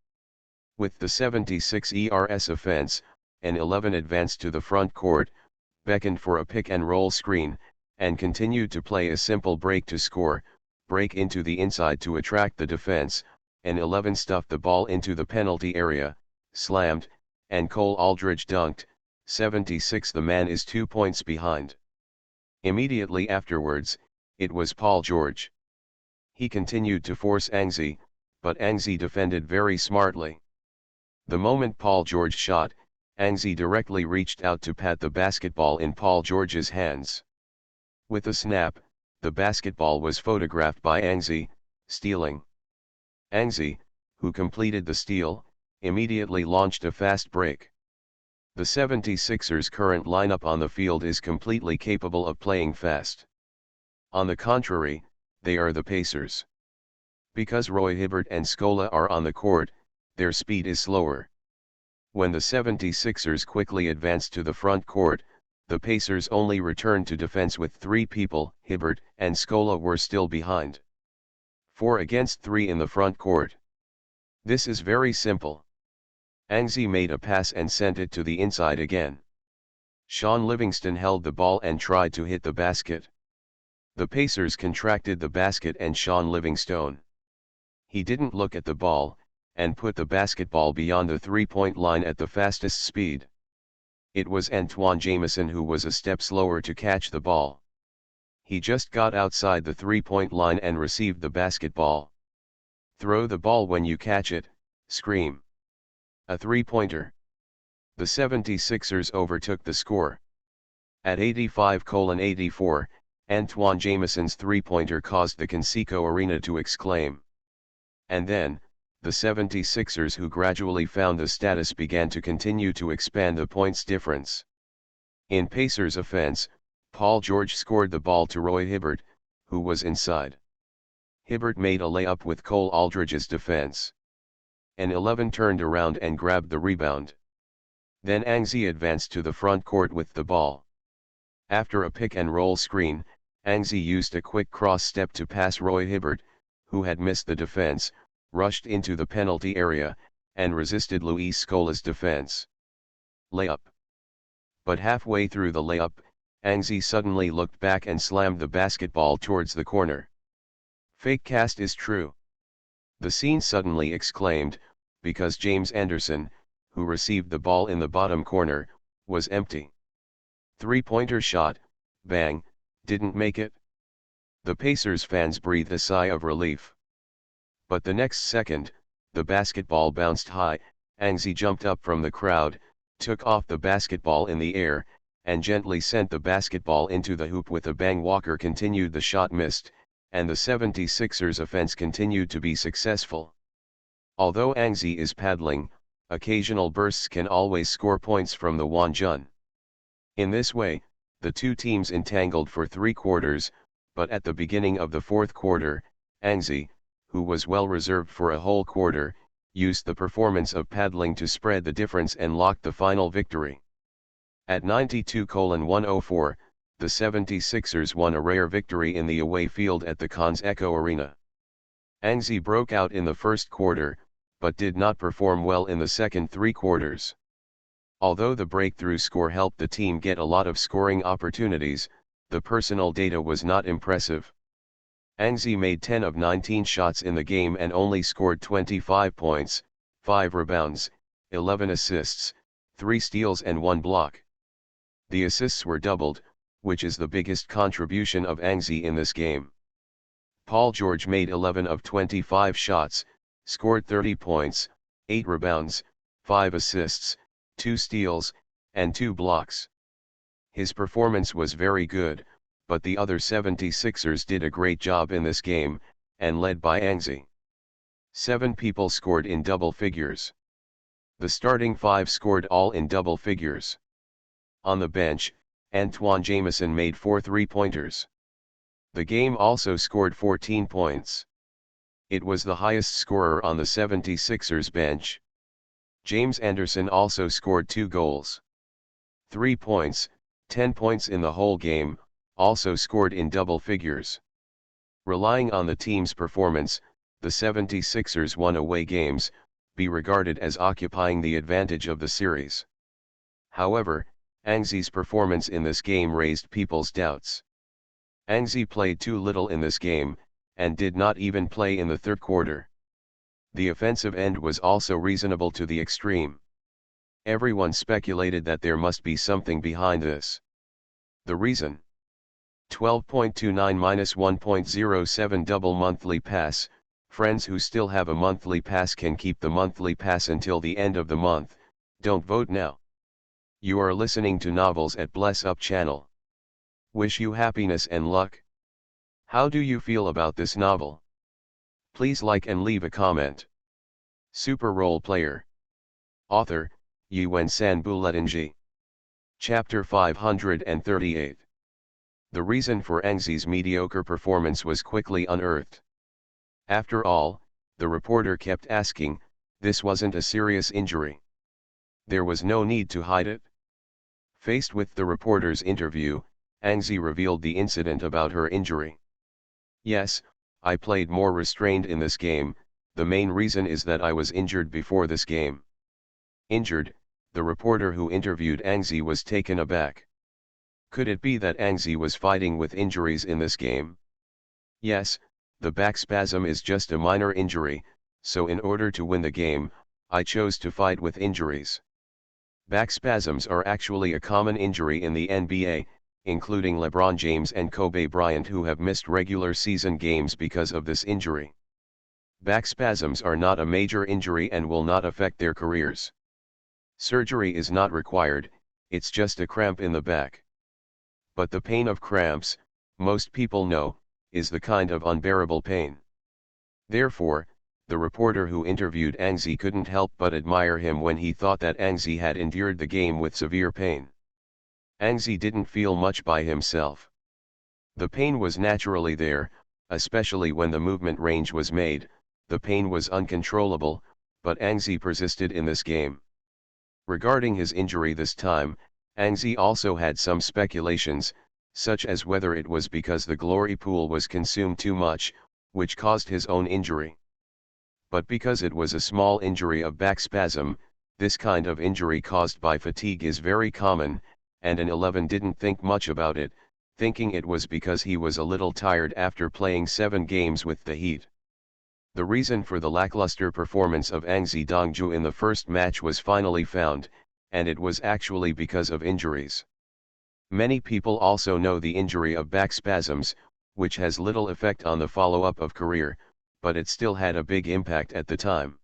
With the 76ers offense, an 11 advanced to the front court, beckoned for a pick-and-roll screen, and continued to play a simple break to score, break into the inside to attract the defense. An 11 stuffed the ball into the penalty area, slammed, and Cole Aldridge dunked. 76. The man is 2 points behind. Immediately afterwards, it was Paul George. He continued to force Anxi, but Anxi defended very smartly. The moment Paul George shot, Anxi directly reached out to pat the basketball in Paul George's hands. With a snap, the basketball was photographed by Anxi, stealing. Anxi, who completed the steal, immediately launched a fast break. The 76ers' current lineup on the field is completely capable of playing fast. On the contrary, they are the Pacers. Because Roy Hibbert and Scola are on the court, their speed is slower. When the 76ers quickly advanced to the front court, the Pacers only returned to defense with 3 people. Hibbert and Scola were still behind. 4 against 3 in the front court. This is very simple. Anxi made a pass and sent it to the inside again. Sean Livingston held the ball and tried to hit the basket. The Pacers contracted the basket and Sean Livingston. He didn't look at the ball, and put the basketball beyond the 3-point line at the fastest speed. It was Antoine Jamison who was a step slower to catch the ball. He just got outside the three-point line and received the basketball. Throw the ball when you catch it, scream. A three-pointer. The 76ers overtook the score. At 85:84, Antoine Jameson's three-pointer caused the Conseco Arena to exclaim. And then, the 76ers, who gradually found the status, began to continue to expand the points difference. In Pacers offense, Paul George scored the ball to Roy Hibbert, who was inside. Hibbert made a layup with Cole Aldridge's defense. An 11 turned around and grabbed the rebound. Then Angzi advanced to the front court with the ball. After a pick-and-roll screen, Angzi used a quick cross-step to pass Roy Hibbert, who had missed the defense, rushed into the penalty area, and resisted Luis Scola's defense. Layup. But halfway through the layup, Angzi suddenly looked back and slammed the basketball towards the corner. Fake cast is true. The scene suddenly exclaimed, because James Anderson, who received the ball in the bottom corner, was empty. Three-pointer shot, bang, didn't make it. The Pacers fans breathed a sigh of relief. But the next second, the basketball bounced high. Angzi jumped up from the crowd, took off the basketball in the air, and gently sent the basketball into the hoop with a bang. Walker continued, the shot missed, and the 76ers offense continued to be successful. Although Angzi is paddling, occasional bursts can always score points from the Wanjun. In this way, the two teams entangled for 3 quarters, but at the beginning of the 4th quarter, Angzi, who was well reserved for a whole quarter, used the performance of paddling to spread the difference and locked the final victory. At 92:104, the 76ers won a rare victory in the away field at the Conseco Arena. Angzi broke out in the 1st quarter, but did not perform well in the second 3 quarters. Although the breakthrough score helped the team get a lot of scoring opportunities, the personal data was not impressive. Angzi made 10 of 19 shots in the game and only scored 25 points, 5 rebounds, 11 assists, 3 steals and 1 block. The assists were doubled, which is the biggest contribution of Angzi in this game. Paul George made 11 of 25 shots, scored 30 points, 8 rebounds, 5 assists, 2 steals, and 2 blocks. His performance was very good, but the other 76ers did a great job in this game, and led by Angzi. 7 people scored in double figures. The starting 5 scored all in double figures. On the bench, Antoine Jameson made 4 three-pointers. The game also scored 14 points. It was the highest scorer on the 76ers bench. James Anderson also scored 2 goals. 3 points, 10 points in the whole game, also scored in double figures. Relying on the team's performance, the 76ers won away games, be regarded as occupying the advantage of the series. However, Angzi's performance in this game raised people's doubts. Angzi played too little in this game, and did not even play in the 3rd quarter. The offensive end was also reasonable to the extreme. Everyone speculated that there must be something behind this. The reason? 12.29-1.07 double monthly pass. Friends who still have a monthly pass can keep the monthly pass until the end of the month. Don't vote now. You are listening to Novels at Bless Up channel. Wish you happiness and luck. How do you feel about this novel? Please like and leave a comment. Super Role Player. Author, Yuen San Buletinji. Chapter 538. The reason for Angzi's mediocre performance was quickly unearthed. After all, the reporter kept asking, this wasn't a serious injury. There was no need to hide it. Faced with the reporter's interview, Angzi revealed the incident about her injury. Yes, I played more restrained in this game. The main reason is that I was injured before this game. Injured? The reporter who interviewed Angzi was taken aback. Could it be that Angzi was fighting with injuries in this game? Yes, the back spasm is just a minor injury, so in order to win the game, I chose to fight with injuries. Back spasms are actually a common injury in the NBA, including LeBron James and Kobe Bryant, who have missed regular season games because of this injury. Back spasms are not a major injury and will not affect their careers. Surgery is not required, it's just a cramp in the back. But the pain of cramps, most people know, is the kind of unbearable pain. Therefore, the reporter who interviewed Angzi couldn't help but admire him when he thought that Angzi had endured the game with severe pain. Angzi didn't feel much by himself. The pain was naturally there, especially when the movement range was made. The pain was uncontrollable, but Angzi persisted in this game. Regarding his injury this time, Angzi also had some speculations, such as whether it was because the glory pool was consumed too much, which caused his own injury. But because it was a small injury of back spasm, this kind of injury caused by fatigue is very common, and an 11 didn't think much about it, thinking it was because he was a little tired after playing 7 games with the Heat. The reason for the lackluster performance of Angzi Dongju in the first match was finally found, and it was actually because of injuries. Many people also know the injury of back spasms, which has little effect on the follow-up of career, but it still had a big impact at the time.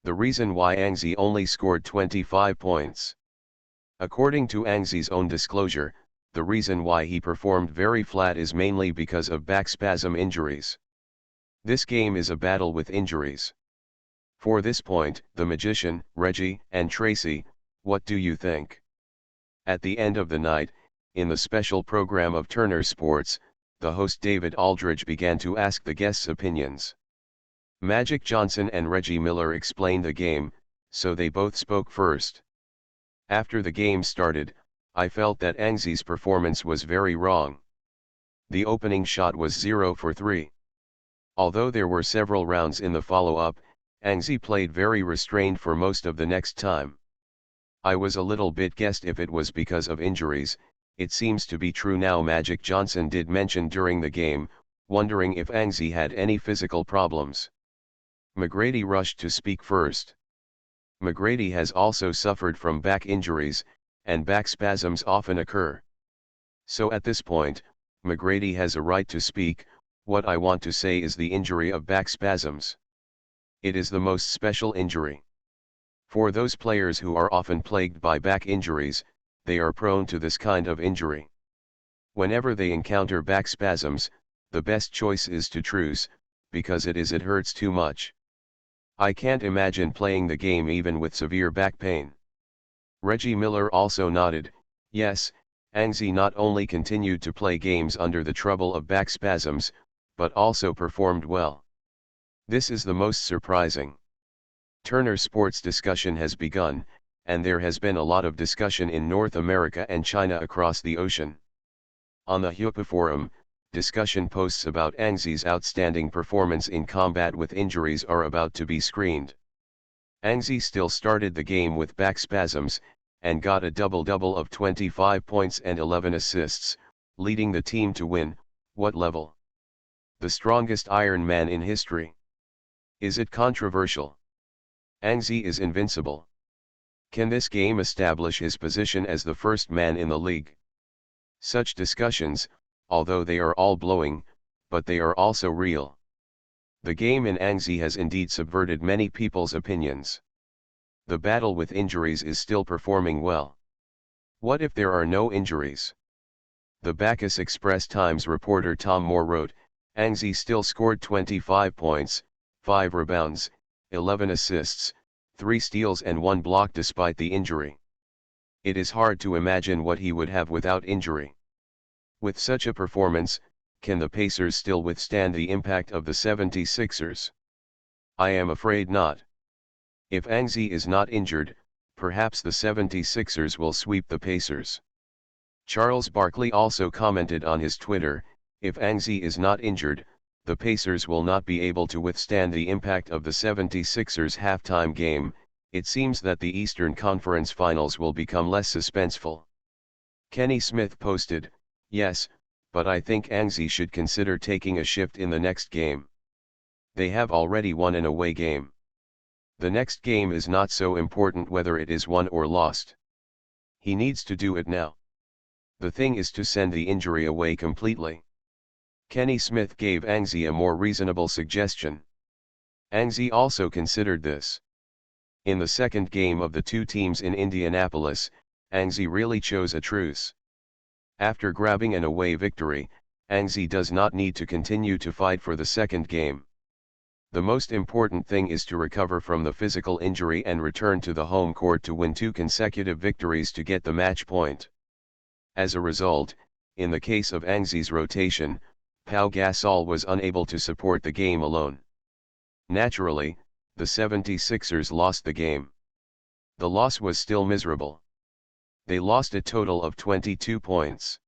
The reason why Angzi only scored 25 points. According to Angzi's own disclosure, the reason why he performed very flat is mainly because of back spasm injuries. This game is a battle with injuries. For this point, the magician, Reggie, and Tracy, what do you think? At the end of the night, in the special program of Turner Sports, the host David Aldridge began to ask the guests' opinions. Magic Johnson and Reggie Miller explained the game, so they both spoke first. After the game started, I felt that Angzi's performance was very wrong. The opening shot was 0 for 3. Although there were several rounds in the follow-up, Angzi played very restrained for most of the next time. I was a little bit guessed if it was because of injuries. It seems to be true now, Magic Johnson did mention during the game, wondering if Angzi had any physical problems. McGrady rushed to speak first. McGrady has also suffered from back injuries, and back spasms often occur. So at this point, McGrady has a right to speak. What I want to say is the injury of back spasms. It is the most special injury. For those players who are often plagued by back injuries, they are prone to this kind of injury. Whenever they encounter back spasms, the best choice is to truce, because it hurts too much. I can't imagine playing the game even with severe back pain. Reggie Miller also nodded, yes, Angzi not only continued to play games under the trouble of back spasms, but also performed well. This is the most surprising. Turner Sports discussion has begun, and there has been a lot of discussion in North America and China across the ocean. On the Hyupa forum, discussion posts about Angzi's outstanding performance in combat with injuries are about to be screened. Angzi still started the game with back spasms, and got a double-double of 25 points and 11 assists, leading the team to win. What level? The strongest Iron Man in history. Is it controversial? Angzi is invincible. Can this game establish his position as the first man in the league? Such discussions, although they are all blowing, but they are also real. The game in Angzi has indeed subverted many people's opinions. The battle with injuries is still performing well. What if there are no injuries? The Bacchus Express Times reporter Tom Moore wrote, Angzi still scored 25 points, 5 rebounds, 11 assists, 3 steals and 1 block despite the injury. It is hard to imagine what he would have without injury. With such a performance, can the Pacers still withstand the impact of the 76ers? I am afraid not. If Angzi is not injured, perhaps the 76ers will sweep the Pacers. Charles Barkley also commented on his Twitter, if Angzi is not injured, the Pacers will not be able to withstand the impact of the 76ers halftime game. It seems that the Eastern Conference Finals will become less suspenseful. Kenny Smith posted, yes, but I think Angzi should consider taking a shift in the next game. They have already won an away game. The next game is not so important whether it is won or lost. He needs to do it now. The thing is to send the injury away completely. Kenny Smith gave Angzi a more reasonable suggestion. Angzi also considered this. In the second game of the two teams in Indianapolis, Angzi really chose a truce. After grabbing an away victory, Angzi does not need to continue to fight for the second game. The most important thing is to recover from the physical injury and return to the home court to win 2 consecutive victories to get the match point. As a result, in the case of Angzi's rotation, Pau Gasol was unable to support the game alone. Naturally, the 76ers lost the game. The loss was still miserable. They lost a total of 22 points.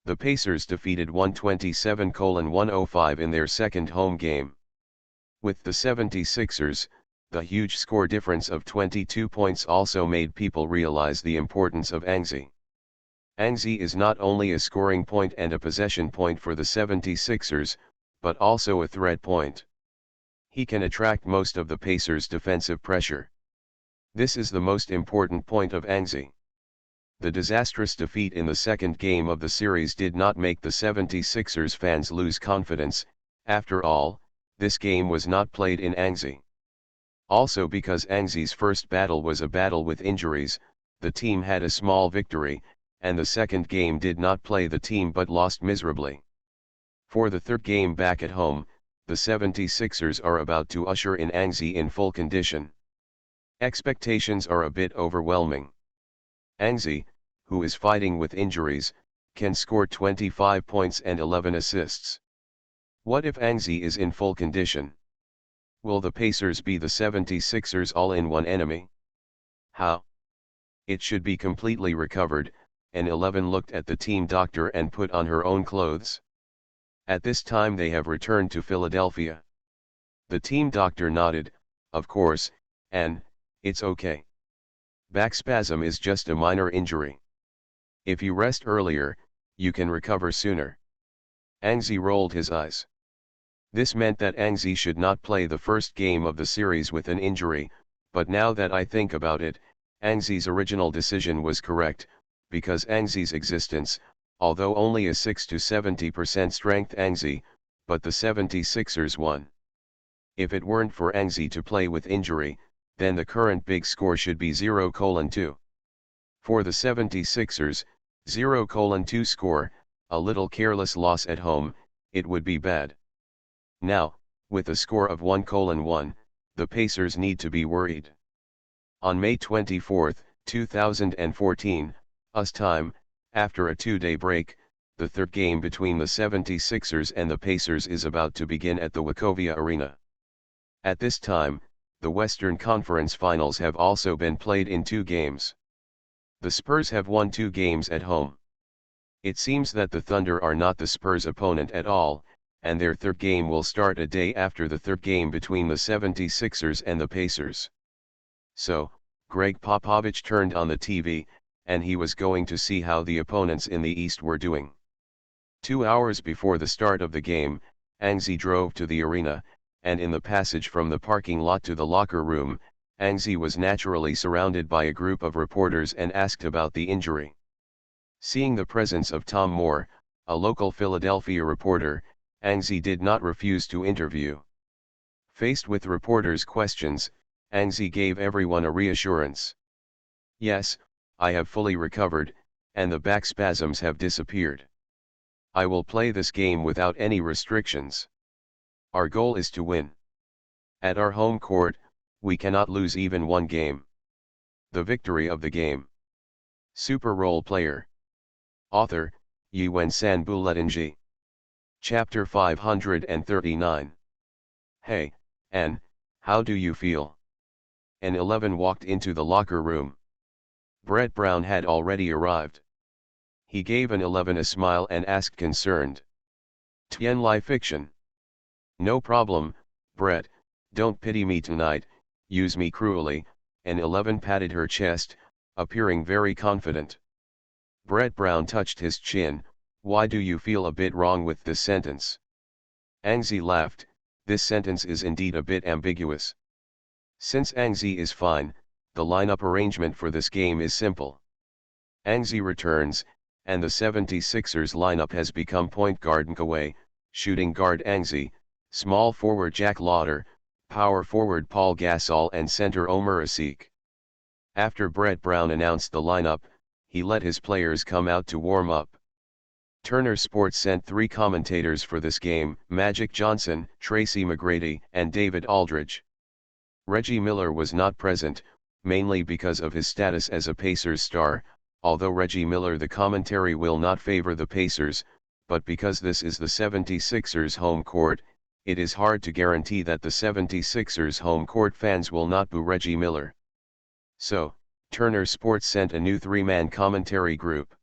The Pacers defeated 127-105 in their second home game. With the 76ers, the huge score difference of 22 points also made people realize the importance of Angzi. Angzi is not only a scoring point and a possession point for the 76ers, but also a threat point. He can attract most of the Pacers' defensive pressure. This is the most important point of Angzi. The disastrous defeat in the second game of the series did not make the 76ers fans lose confidence. After all, this game was not played in Angzi. Also because Angzi's first battle was a battle with injuries, the team had a small victory, and the second game did not play the team but lost miserably. For the third game back at home, the 76ers are about to usher in Angzi in full condition. Expectations are a bit overwhelming. Angzi, who is fighting with injuries, can score 25 points and 11 assists. What if Angzi is in full condition? Will the Pacers be the 76ers' all-in-one enemy? How? It should be completely recovered, and 11 looked at the team doctor and put on her own clothes. At this time they have returned to Philadelphia. The team doctor nodded, of course, and, it's okay. Back spasm is just a minor injury. If you rest earlier, you can recover sooner. Angzi rolled his eyes. This meant that Angzi should not play the first game of the series with an injury, but now that I think about it, Angzi's original decision was correct, because Angzi's existence, although only a 6 to 70% strength Angzi, but the 76ers won. If it weren't for Angzi to play with injury, then the current big score should be 0:2. For the 76ers, 0:2 score, a little careless loss at home, it would be bad. Now, with a score of 1:1, the Pacers need to be worried. On May 24, 2014, US time, after a 2-day break, the third game between the 76ers and the Pacers is about to begin at the Wachovia Arena. At this time, the Western Conference Finals have also been played in 2 games. The Spurs have won 2 games at home. It seems that the Thunder are not the Spurs' opponent at all, and their third game will start a day after the third game between the 76ers and the Pacers. So, Greg Popovich turned on the TV, and he was going to see how the opponents in the East were doing. 2 hours before the start of the game, Angzi drove to the arena, and in the passage from the parking lot to the locker room, Angzi was naturally surrounded by a group of reporters and asked about the injury. Seeing the presence of Tom Moore, a local Philadelphia reporter, Angzi did not refuse to interview. Faced with reporters' questions, Angzi gave everyone a reassurance. Yes, I have fully recovered, and the back spasms have disappeared. I will play this game without any restrictions. Our goal is to win. At our home court, we cannot lose even one game. The victory of the game. Super Role Player. Author, Yuen San Buletinji. Chapter 539. Hey, N, how do you feel? An 11 walked into the locker room. Brett Brown had already arrived. He gave an 11 a smile and asked concerned. Tien Lai fiction. No problem, Brett, don't pity me tonight, use me cruelly, an 11 patted her chest, appearing very confident. Brett Brown touched his chin. Why do you feel a bit wrong with this sentence? Angzi laughed. This sentence is indeed a bit ambiguous. Since Angzi is fine, the lineup arrangement for this game is simple. Angzi returns, and the 76ers lineup has become point guard Nkaway, shooting guard Angzi, small forward Jack Lauder, power forward Paul Gasol and center Omer Asik. After Brett Brown announced the lineup, he let his players come out to warm up. Turner Sports sent 3 commentators for this game: Magic Johnson, Tracy McGrady, and David Aldridge. Reggie Miller was not present, mainly because of his status as a Pacers star. Although Reggie Miller, the commentary will not favor the Pacers, but because this is the 76ers home court, it is hard to guarantee that the 76ers home court fans will not boo Reggie Miller. So, Turner Sports sent a new 3-man commentary group.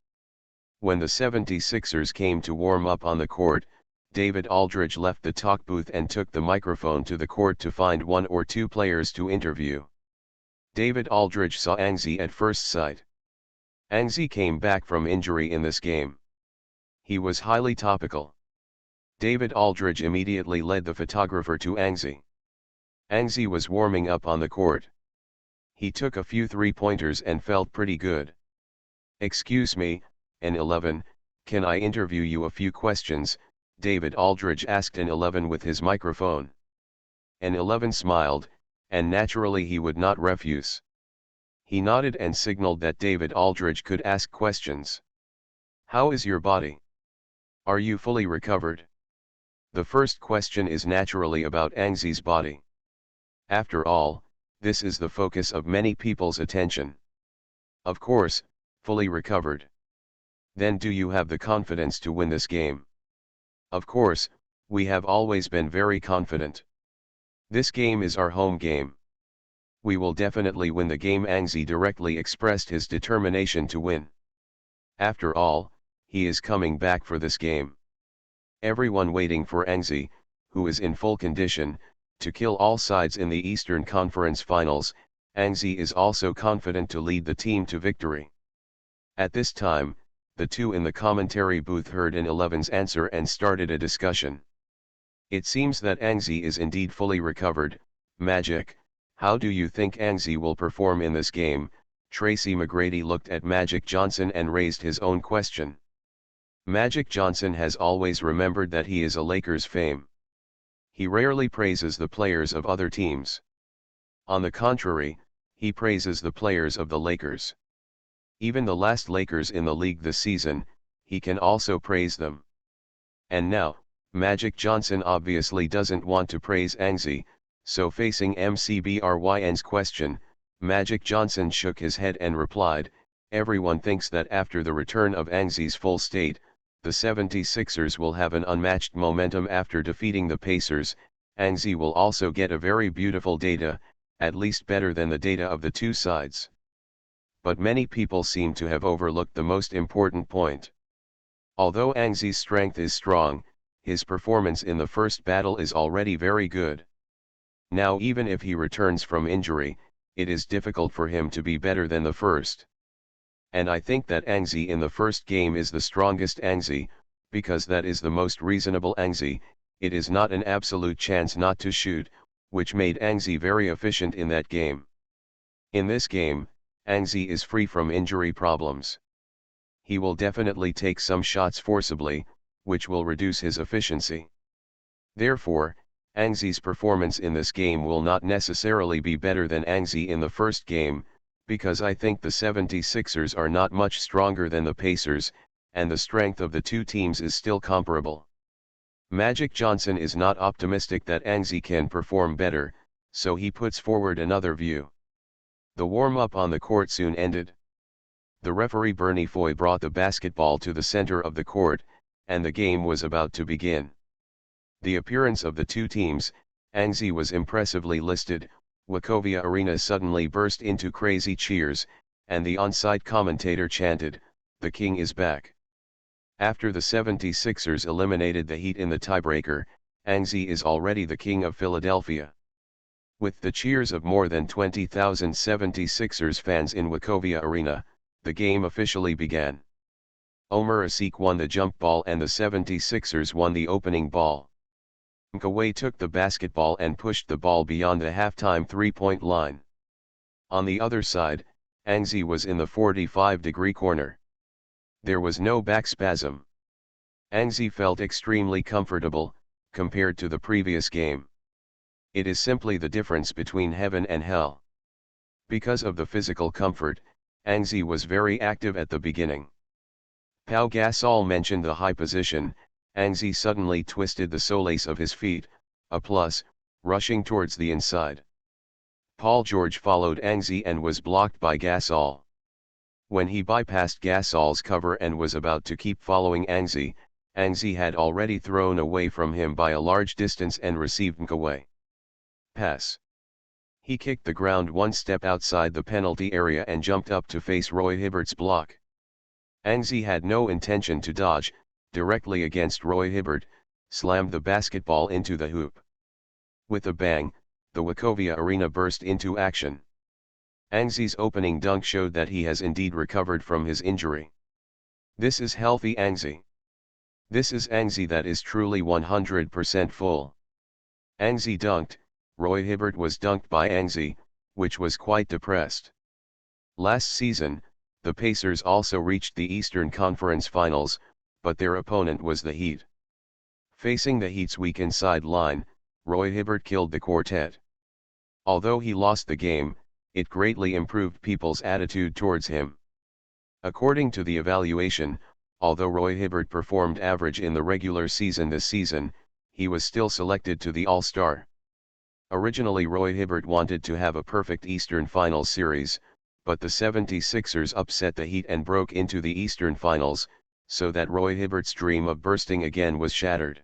When the 76ers came to warm up on the court, David Aldridge left the talk booth and took the microphone to the court to find 1 or 2 players to interview. David Aldridge saw Angzi at first sight. Angzi came back from injury in this game. He was highly topical. David Aldridge immediately led the photographer to Angzi. Angzi was warming up on the court. He took a few 3-pointers and felt pretty good. "Excuse me, N11, can I interview you a few questions?" David Aldridge asked N11 with his microphone. N11 smiled, and naturally he would not refuse. He nodded and signaled that David Aldridge could ask questions. "How is your body? Are you fully recovered?" The first question is naturally about Angzi's body. After all, this is the focus of many people's attention. Of course, fully recovered. Then do you have the confidence to win this game? Of course, we have always been very confident. This game is our home game. We will definitely win the game. Angzi directly expressed his determination to win. After all, he is coming back for this game. Everyone waiting for Angzi, who is in full condition, to kill all sides in the Eastern Conference Finals. Angzi is also confident to lead the team to victory. At this time, the 2 in the commentary booth heard N11's answer and started a discussion. "It seems that Angzi is indeed fully recovered. Magic, how do you think Angzi will perform in this game?" Tracy McGrady looked at Magic Johnson and raised his own question. Magic Johnson has always remembered that he is a Lakers fame. He rarely praises the players of other teams. On the contrary, he praises the players of the Lakers. Even the last Lakers in the league this season, he can also praise them. And now, Magic Johnson obviously doesn't want to praise Angzi, so facing MCBRYN's question, Magic Johnson shook his head and replied, "Everyone thinks that after the return of Angzi's full state, the 76ers will have an unmatched momentum after defeating the Pacers. Angzi will also get a very beautiful data, at least better than the data of the 2 sides. But many people seem to have overlooked the most important point. Although Angzi's strength is strong, his performance in the first battle is already very good. Now even if he returns from injury, it is difficult for him to be better than the first. And I think that Angzi in the first game is the strongest Angzi, because that is the most reasonable Angzi. It is not an absolute chance not to shoot, which made Angzi very efficient in that game. In this game, Angzi is free from injury problems. He will definitely take some shots forcibly, which will reduce his efficiency. Therefore, Angzi's performance in this game will not necessarily be better than Angzi in the first game, because I think the 76ers are not much stronger than the Pacers, and the strength of the 2 teams is still comparable. Magic Johnson is not optimistic that Angzi can perform better, so he puts forward another view. The warm-up on the court soon ended. The referee Bernie Foy brought the basketball to the center of the court, and the game was about to begin. The appearance of the 2 teams, Angzi was impressively listed. Wachovia Arena suddenly burst into crazy cheers, and the on-site commentator chanted, "The King is back." After the 76ers eliminated the Heat in the tiebreaker, Angzi is already the King of Philadelphia. With the cheers of more than 20,000 76ers fans in Wachovia Arena, the game officially began. Omer Asik won the jump ball and the 76ers won the opening ball. Nkaway took the basketball and pushed the ball beyond the halftime 3-point line. On the other side, Angzi was in the 45-degree corner. There was no back spasm. Angzi felt extremely comfortable, compared to the previous game. It is simply the difference between heaven and hell. Because of the physical comfort, Angzi was very active at the beginning. Pau Gasol mentioned the high position. Angzi suddenly twisted the solace of his feet, a plus, rushing towards the inside. Paul George followed Angzi and was blocked by Gasol. When he bypassed Gasol's cover and was about to keep following Angzi, Angzi had already thrown away from him by a large distance and received away. Pass. He kicked the ground one step outside the penalty area and jumped up to face Roy Hibbert's block. Angzi had no intention to dodge, directly against Roy Hibbert, slammed the basketball into the hoop. With a bang, the Wachovia Arena burst into action. Angzi's opening dunk showed that he has indeed recovered from his injury. This is healthy Angzi. This is Angzi that is truly 100% full. Angzi dunked. Roy Hibbert was dunked by Angzi, which was quite depressed. Last season, the Pacers also reached the Eastern Conference Finals, but their opponent was the Heat. Facing the Heat's weak inside line, Roy Hibbert killed the quartet. Although he lost the game, it greatly improved people's attitude towards him. According to the evaluation, although Roy Hibbert performed average in the regular season this season, he was still selected to the All-Star. Originally Roy Hibbert wanted to have a perfect Eastern Finals series, but the 76ers upset the Heat and broke into the Eastern Finals, so that Roy Hibbert's dream of bursting again was shattered.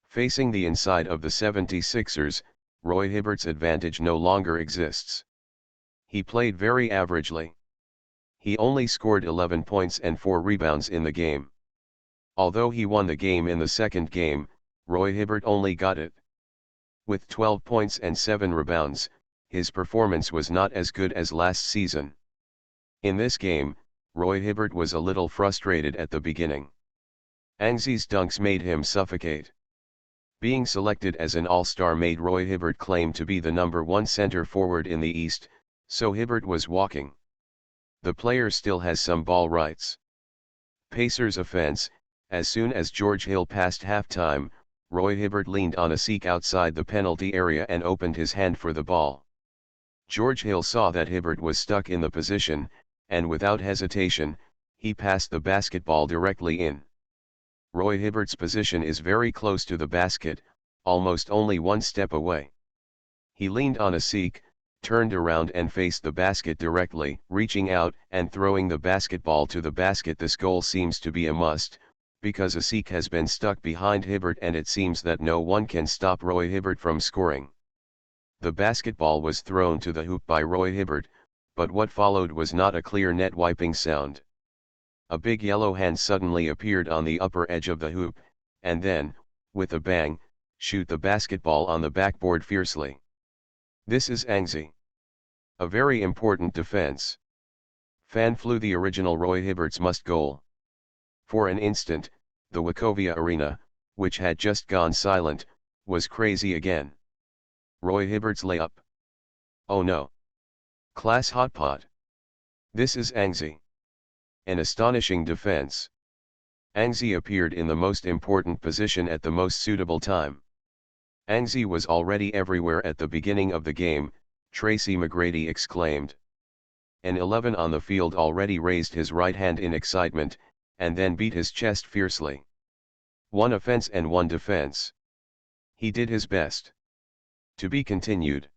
Facing the inside of the 76ers, Roy Hibbert's advantage no longer exists. He played very averagely. He only scored 11 points and 4 rebounds in the game. Although he won the game in the second game, Roy Hibbert only got it. With 12 points and 7 rebounds, his performance was not as good as last season. In this game, Roy Hibbert was a little frustrated at the beginning. Angzi's dunks made him suffocate. Being selected as an All-Star made Roy Hibbert claim to be the number 1 center forward in the East, so Hibbert was walking. The player still has some ball rights. Pacers offense. As soon as George Hill passed halftime, Roy Hibbert leaned on a seek outside the penalty area and opened his hand for the ball. George Hill saw that Hibbert was stuck in the position, and without hesitation, he passed the basketball directly in. Roy Hibbert's position is very close to the basket, almost only 1 step away. He leaned on a seek, turned around and faced the basket directly, reaching out and throwing the basketball to the basket. This goal seems to be a must, because a seek has been stuck behind Hibbert and it seems that no one can stop Roy Hibbert from scoring. The basketball was thrown to the hoop by Roy Hibbert, but what followed was not a clear net wiping sound. A big yellow hand suddenly appeared on the upper edge of the hoop, and then, with a bang, shoot the basketball on the backboard fiercely. This is Angzi. A very important defense. Fan flew the original Roy Hibbert's must goal. For an instant, the Wachovia Arena, which had just gone silent, was crazy again. Roy Hibbert's layup. Oh no. Class hot pot. This is Angzi. An astonishing defense. Angzi appeared in the most important position at the most suitable time. Angzi was already everywhere at the beginning of the game, Tracy McGrady exclaimed. An 11 on the field already raised his right hand in excitement, and then beat his chest fiercely. 1 offense and 1 defense. He did his best. To be continued.